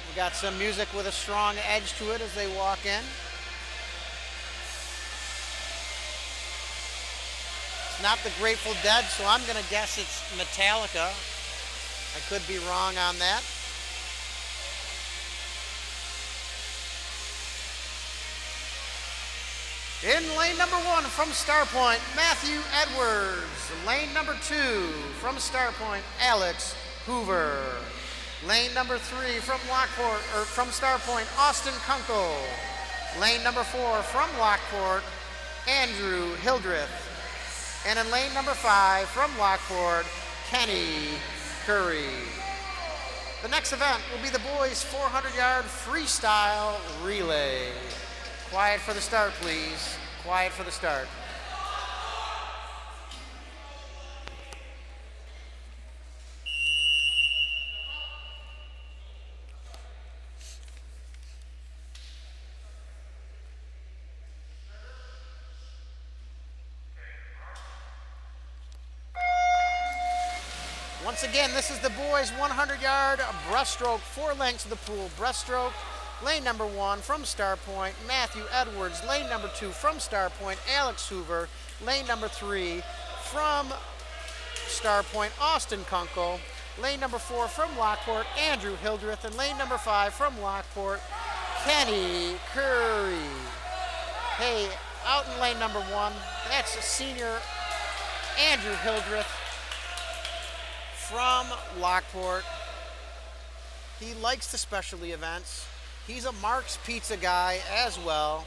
We got some music with a strong edge to it as they walk in. Not the Grateful Dead, so I'm going to guess it's Metallica. I could be wrong on that. In lane number 1 from Starpoint, Matthew Edwards. Lane number 2 from Starpoint, Alex Hoover. Lane number 3 from Lockport, or from Starpoint, Austin Kunkel. Lane number 4 from Lockport, Andrew Hildreth. And in lane number 5 from Lockport, Kenny Curry. The next event will be the boys' 400-yard freestyle relay. Quiet for the start, please. Quiet for the start. Once again, this is the boys' 100-yard breaststroke, 4 lengths of the pool breaststroke. Lane number 1 from Starpoint, Matthew Edwards. Lane number 2 from Starpoint, Alex Hoover. Lane number 3 from Starpoint, Austin Kunkel. Lane number 4 from Lockport, Andrew Hildreth. And lane number 5 from Lockport, Kenny Curry. Hey, out in lane number 1, that's a senior Andrew Hildreth from Lockport. He likes the specialty events. He's a Mark's Pizza guy as well.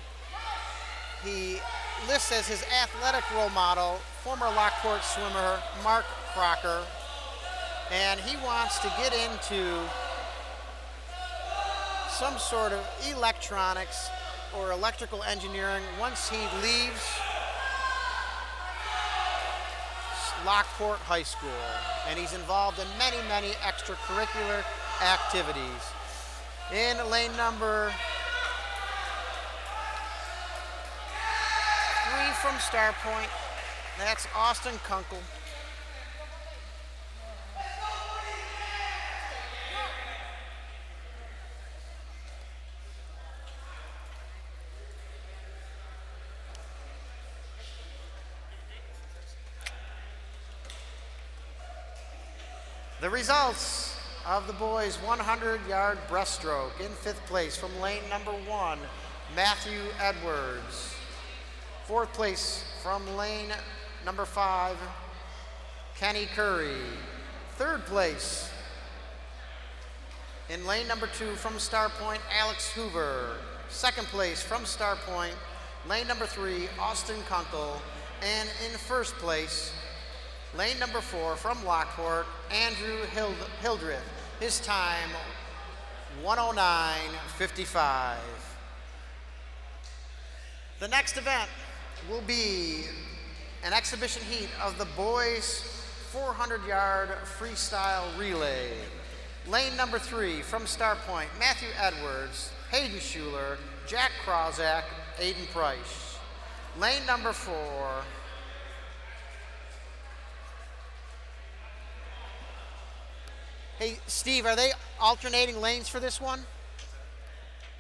He lists as his athletic role model former Lockport swimmer Mark Crocker, and he wants to get into some sort of electronics or electrical engineering once he leaves Lockport High School, and he's involved in many, many extracurricular activities. In lane number from Starpoint. That's Austin Kunkel. The results of the boys' 100-yard breaststroke. In 5th place from lane number 1, Matthew Edwards. 4th place from lane number 5, Kenny Curry. 3rd place in lane number 2 from Starpoint, Alex Hoover. 2nd place from Starpoint, lane number 3, Austin Kunkel. And in 1st place, lane number 4 from Lockport, Andrew Hildreth. His time, 109.55. The next event will be an exhibition heat of the boys' 400-yard freestyle relay. Lane number 3 from Starpoint, Matthew Edwards, Hayden Schuler, Jack Krozak, Aiden Price. Lane number 4, hey, Steve, are they alternating lanes for this one?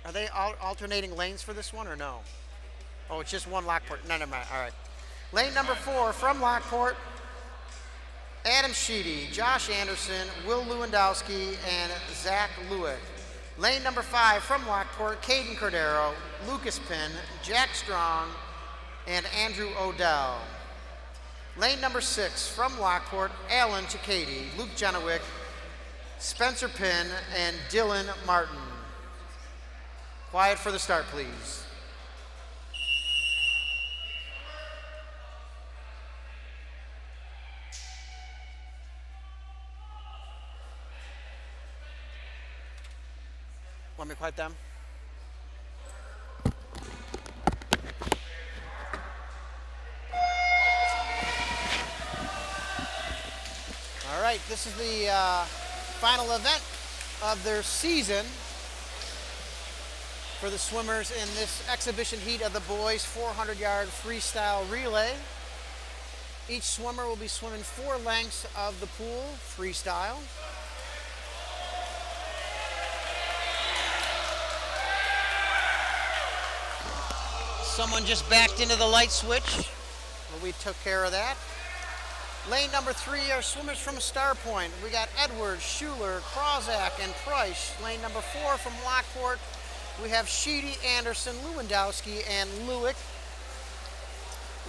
Are they alternating lanes for this one or no? Oh, it's just one Lockport. No, never mind. All right. Lane number 4 from Lockport, Adam Sheedy, Josh Anderson, Will Lewandowski, and Zach Lewick. Lane number 5 from Lockport, Caden Cordero, Lucas Pinn, Jack Strong, and Andrew Odell. Lane number 6 from Lockport, Alan Chicady, Luke Jenowick, Spencer Pinn, and Dylan Martin. Quiet for the start, please. Want me to quiet them? All right, this is the final event of their season for the swimmers in this exhibition heat of the boys' 400-yard freestyle relay. Each swimmer will be swimming 4 lengths of the pool freestyle. Someone just backed into the light switch. Well, we took care of that. Lane number 3 are swimmers from Starpoint. We got Edwards, Schuler, Krozak, and Price. Lane number 4 from Lockport, we have Sheedy, Anderson, Lewandowski, and Lewick.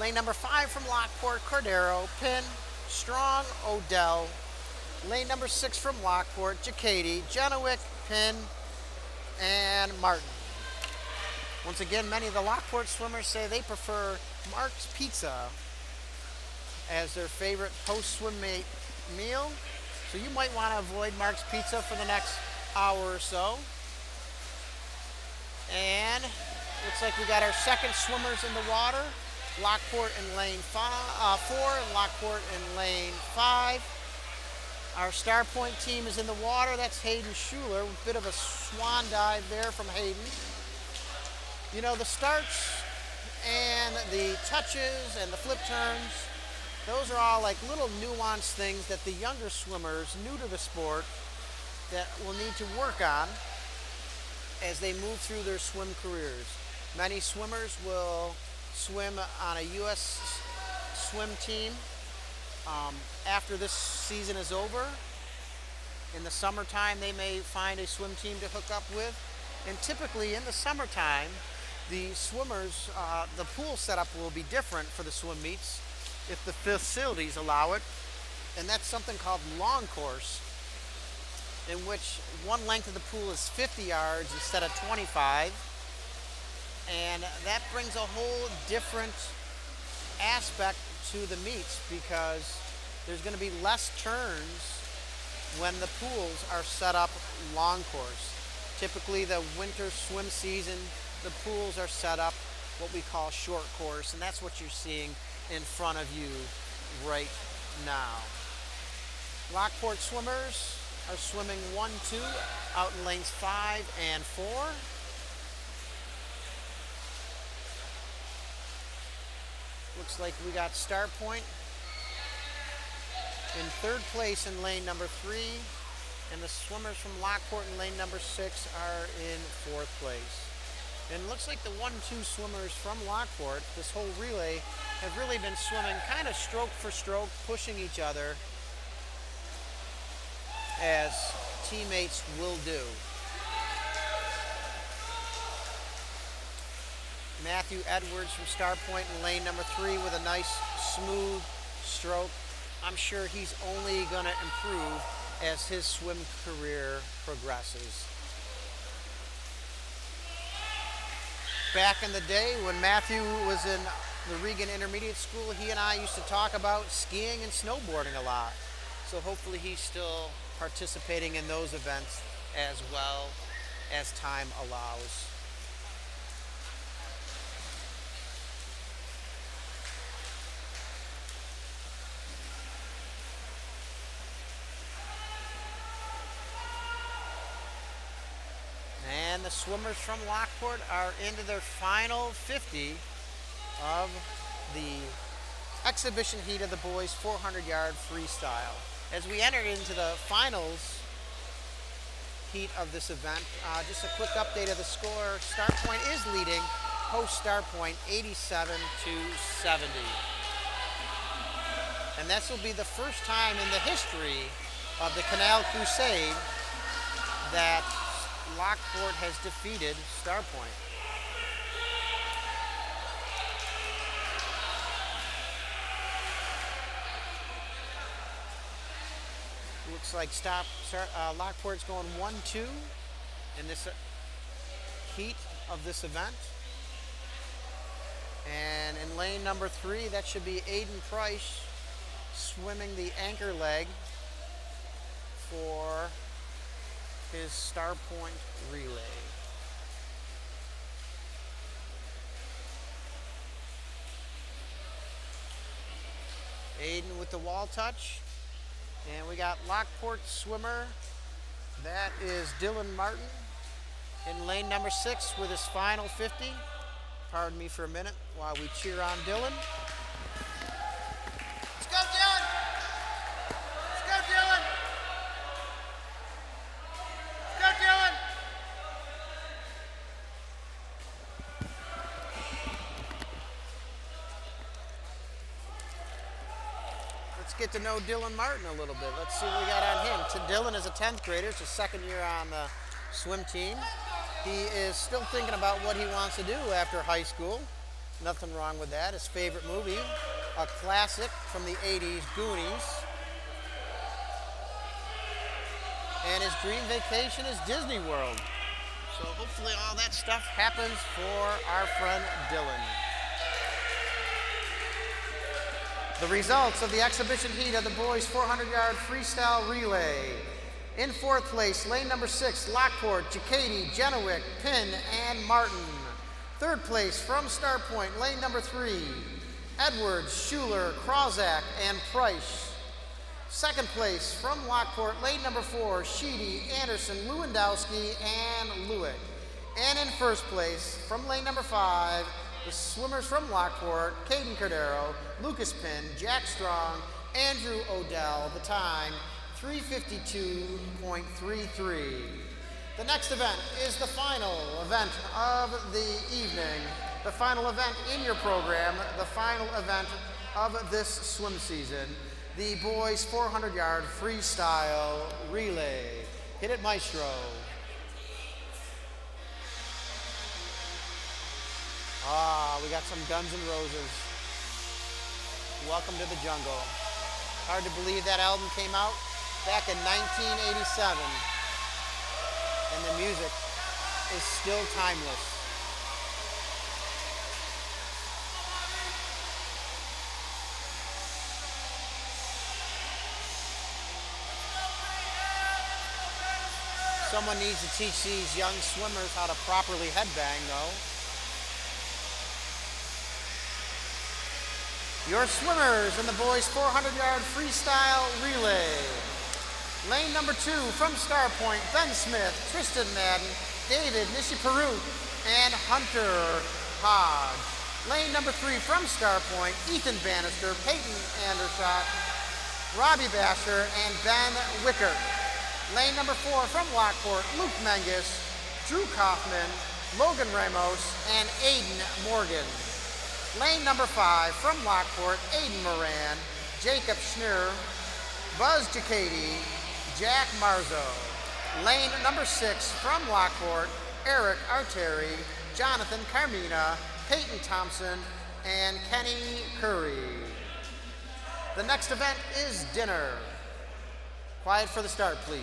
Lane number 5 from Lockport, Cordero, Pinn, Strong, Odell. Lane number 6 from Lockport, Jacady, Jenowick, Pinn, and Martin. Once again, many of the Lockport swimmers say they prefer Mark's Pizza as their favorite post-swim meal. So you might want to avoid Mark's Pizza for the next hour or so. And looks like we got our second swimmers in the water. Lockport in lane 4 and Lockport in lane 5. Our Starpoint team is in the water. That's Hayden Schuler. A bit of a swan dive there from Hayden. You know, the starts and the touches and the flip turns, those are all like little nuanced things that the younger swimmers, new to the sport, that will need to work on as they move through their swim careers. Many swimmers will swim on a U.S. swim team after this season is over. In the summertime, they may find a swim team to hook up with. And typically in the summertime, the swimmers, the pool setup will be different for the swim meets if the facilities allow it. And that's something called long course, in which one length of the pool is 50 yards instead of 25. And that brings a whole different aspect to the meets because there's going to be less turns when the pools are set up long course. Typically the winter swim season, the pools are set up what we call short course, and that's what you're seeing in front of you right now. Lockport swimmers are swimming 1-2 out in lanes 5 and 4. Looks like we got Starpoint in third place in lane number 3, and the swimmers from Lockport in lane number 6 are in fourth place. And it looks like the 1-2 swimmers from Lockport, this whole relay, have really been swimming kind of stroke for stroke, pushing each other, as teammates will do. Matthew Edwards from Starpoint in lane number 3 with a nice smooth stroke. I'm sure he's only going to improve as his swim career progresses. Back in the day when Matthew was in the Regan Intermediate School, he and I used to talk about skiing and snowboarding a lot. So hopefully he's still participating in those events as well as time allows. And the swimmers from Lockport are into their final 50 of the exhibition heat of the boys 400-yard freestyle. As we enter into the finals heat of this event, just a quick update of the score. Starpoint is leading host Starpoint 87-70. And this will be the first time in the history of the Canal Crusade that Lockport has defeated Starpoint. Looks like Lockport's going 1-2 in this heat of this event. And in lane number 3, that should be Aiden Price swimming the anchor leg for his Starpoint relay. Aiden with the wall touch. And we got Lockport swimmer. That is Dylan Martin in lane number 6 with his final 50. Pardon me for a minute while we cheer on Dylan. Let's go, Dylan! Let's go, Dylan! Let's go, Dylan! Let's get to know Dylan Martin a little bit. Let's see what we got on him. Dylan is a 10th grader. It's his second year on the swim team. He is still thinking about what he wants to do after high school. Nothing wrong with that. His favorite movie, a classic from the 80s, Goonies. And his dream vacation is Disney World. So hopefully all that stuff happens for our friend Dylan. The results of the exhibition heat of the boys 400-yard freestyle relay. In fourth place, lane number 6, Lockport, Jacady, Genowick, Pinn, and Martin. Third place from Starpoint, lane number 3, Edwards, Schuler, Krawzak, and Price. Second place from Lockport, lane number 4, Sheedy, Anderson, Lewandowski, and Lewick. And in first place from lane number 5, the swimmers from Lockport, Caden Cordero, Lucas Pinn, Jack Strong, Andrew Odell. The time, 3:52.33. The next event is the final event of the evening. The final event in your program, the final event of this swim season. The boys 400-yard freestyle relay. Hit it, maestro. We got some Guns N' Roses. Welcome to the jungle. Hard to believe that album came out back in 1987. And the music is still timeless. Someone needs to teach these young swimmers how to properly headbang, though. Your swimmers in the boys 400-yard freestyle relay. Lane number 2 from Starpoint, Ben Smith, Tristan Madden, David Nishiparu, and Hunter Hodge. Lane number 3 from Starpoint, Ethan Bannister, Peyton Andershot, Robbie Basser, and Ben Wicker. Lane number 4 from Lockport, Luke Menges, Drew Kaufman, Logan Ramos, and Aiden Morgan. Lane number 5 from Lockport, Aiden Moran, Jacob Schnur, Buzz Ducati, Jack Marzo. Lane number 6 from Lockport, Eric Arteri, Jonathan Carmina, Peyton Thompson, and Kenny Curry. The next event is dinner. Quiet for the start, please.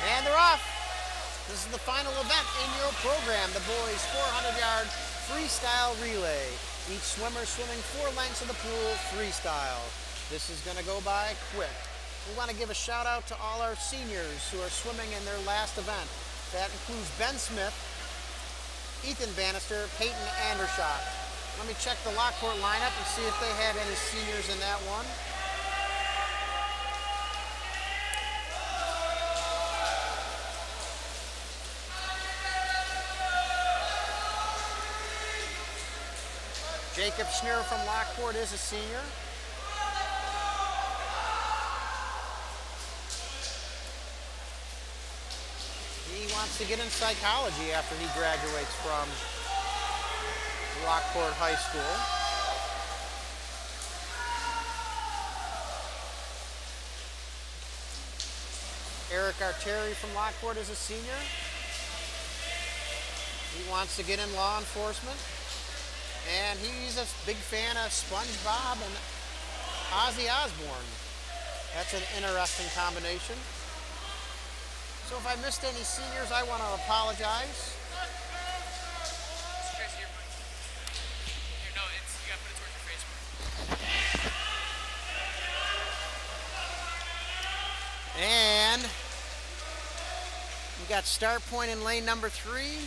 And they're off. This is the final event in your program, the boys 400-yard freestyle relay. Each swimmer swimming 4 lengths of the pool freestyle. This is gonna go by quick. We wanna give a shout out to all our seniors who are swimming in their last event. That includes Ben Smith, Ethan Bannister, Peyton Andershot. Let me check the Lockport lineup and see if they had any seniors in that one. Jacob Schnur from Lockport is a senior. He wants to get in psychology after he graduates from Lockport High School. Eric Arteri from Lockport is a senior. He wants to get in law enforcement. And he's a big fan of SpongeBob and Ozzy Osbourne. That's an interesting combination. So if I missed any seniors, I want to apologize. And we got Starpoint in lane number 3.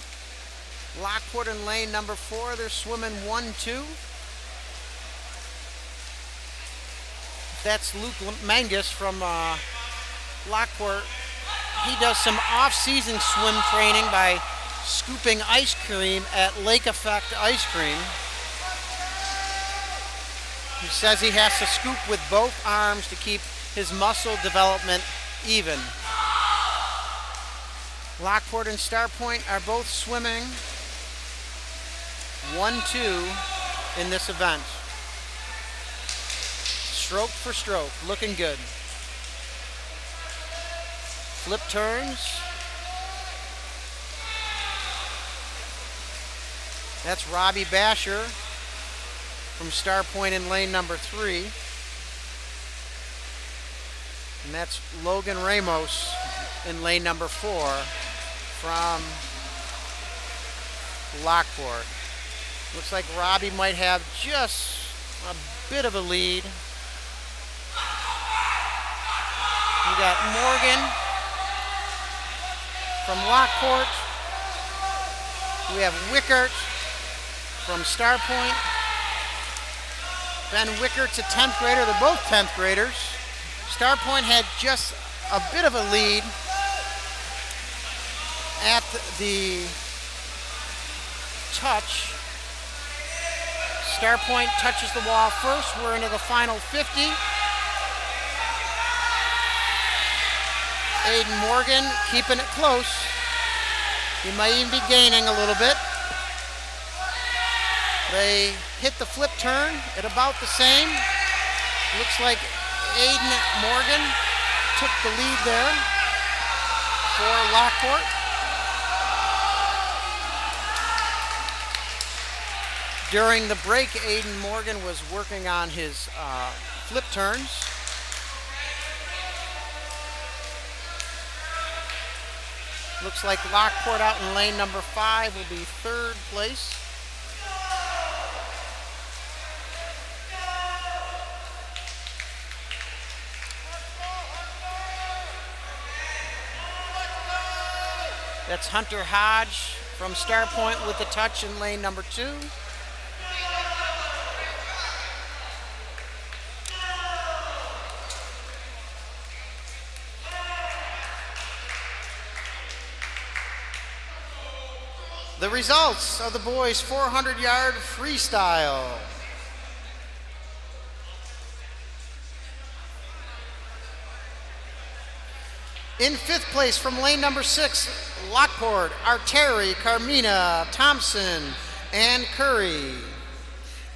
Lockport in lane number 4, they're swimming 1-2. That's Luke Menges from Lockport. He does some off-season swim training by scooping ice cream at Lake Effect Ice Cream. He says he has to scoop with both arms to keep his muscle development even. Lockport and Starpoint are both swimming 1-2 in this event. Stroke for stroke, looking good. Flip turns. That's Robbie Basher from Starpoint in lane number 3. And that's Logan Ramos in lane number 4 from Lockport. Looks like Robbie might have just a bit of a lead. We got Morgan from Lockport. We have Wickert from Starpoint. Ben Wickert's a 10th grader. They're both 10th graders. Starpoint had just a bit of a lead at the touch. Starpoint touches the wall first. We're into the final 50. Aiden Morgan keeping it close. He might even be gaining a little bit. They hit the flip turn at about the same. Looks like Aiden Morgan took the lead there for Lockport. During the break, Aiden Morgan was working on his flip turns. Looks like Lockport out in lane number 5 will be 3rd place. That's Hunter Hodge from Starpoint with the touch in lane number 2. The results of the boys' 400-yard freestyle. In 5th place from lane number 6, Lockport, Arteri, Carmina, Thompson, and Curry.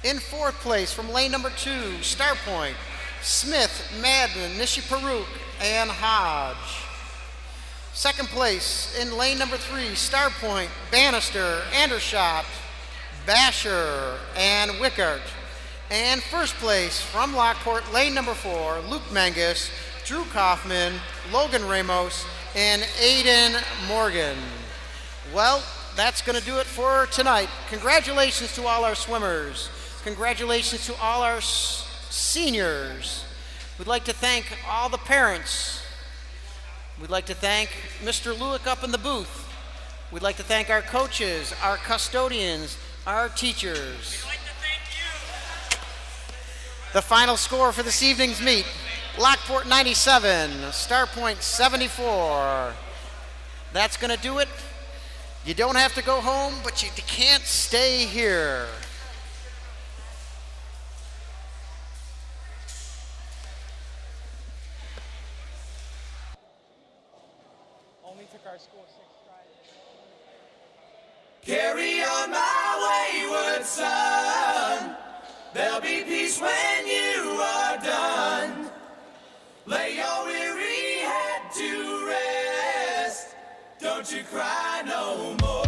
In 4th place from lane number 2, Starpoint, Smith, Madden, Nishiparuk, and Hodge. 2nd place in lane number 3, Starpoint, Bannister, Andershot, Basher, and Wickert. And 1st place from Lockport, lane number 4, Luke Menges, Drew Kaufman, Logan Ramos, and Aiden Morgan. Well, that's going to do it for tonight. Congratulations to all our swimmers. Congratulations to all our seniors. We'd like to thank all the parents. We'd like to thank Mr. Lewick up in the booth. We'd like to thank our coaches, our custodians, our teachers. We'd like to thank you. The final score for this evening's meet, Lockport 97, Starpoint 74. That's going to do it. You don't have to go home, but you can't stay here. Only took our school 6 tries. Carry on my wayward son. There'll be peace when you are done. Lay your weary head to rest. Don't you cry no more.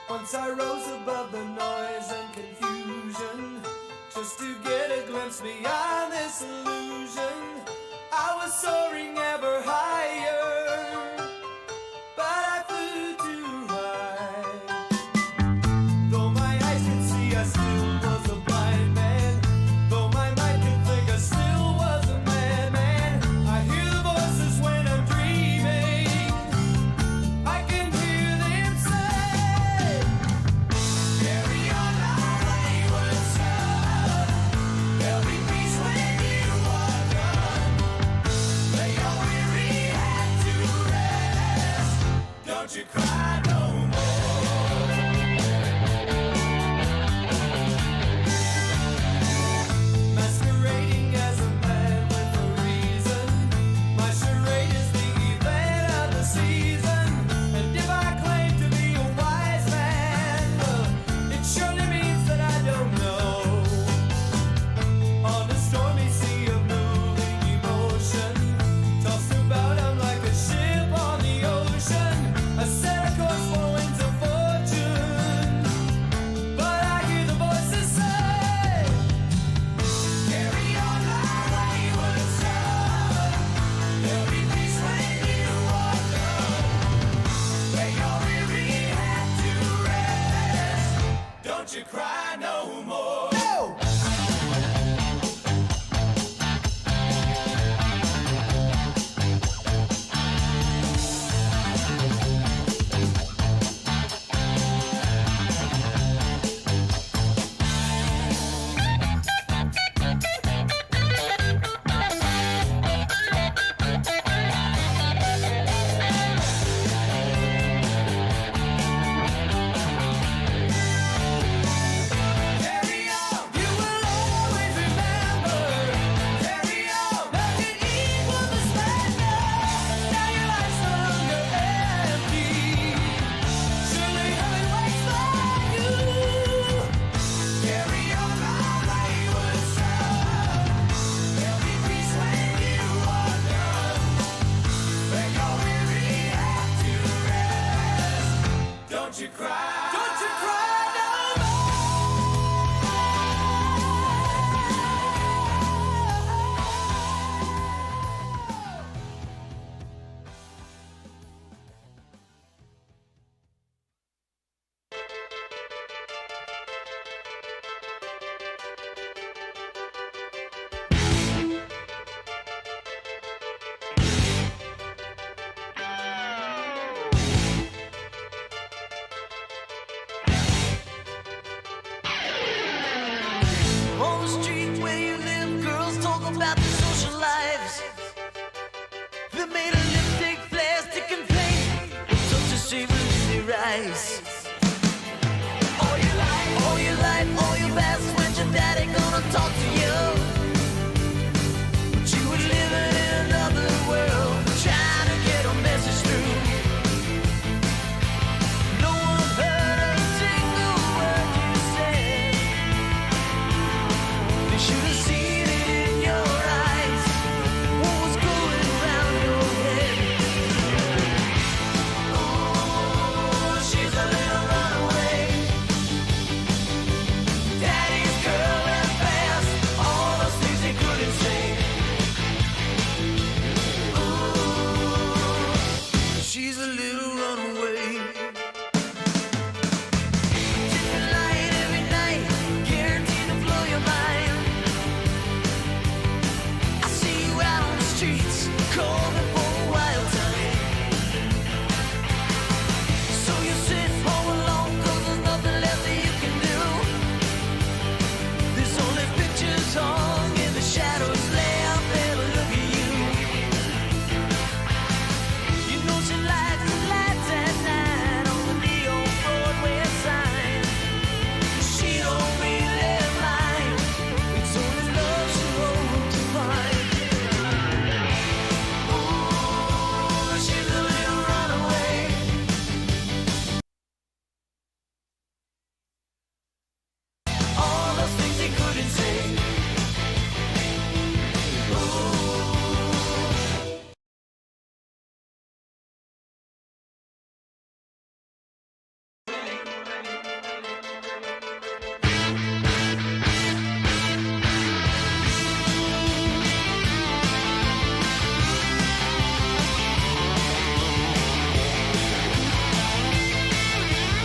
Once I rose above the noise and confusion, just to get a glimpse beyond this illusion. I was soaring ever higher, but I flew too high. Though my eyes could see, I still was a blind man. Though my mind could think, I still was a madman. I hear the voices when I'm dreaming. I can hear them say, carry on our wayward son. There'll be peace when you are done. Lay your weary head to rest. Don't you cry no more. Masquerading as a man with a reason. My charade is the event of the season. And if I claim to be a wise man, it surely means that I don't know. On a stormy sea of moving emotion, tossed about I'm like a ship on the ocean. I set a course for winds of fortune, but I hear the voices say, carry on our wayward son. There'll be peace when you are done. Lay your weary head to rest. Don't you cry no more. No! Carry on, you will always remember. Carry on, nothing equals the splendor. Now your life's no longer empty. Surely heaven waits for you. Carry on, our wayward son. There'll be peace when you are done. Lay your weary head to rest. Don't you cry. Don't you cry no more. They made a lipstick, plastic and paint, such a shame in their eyes. All your life, all your best friends, your daddy gonna talk to you.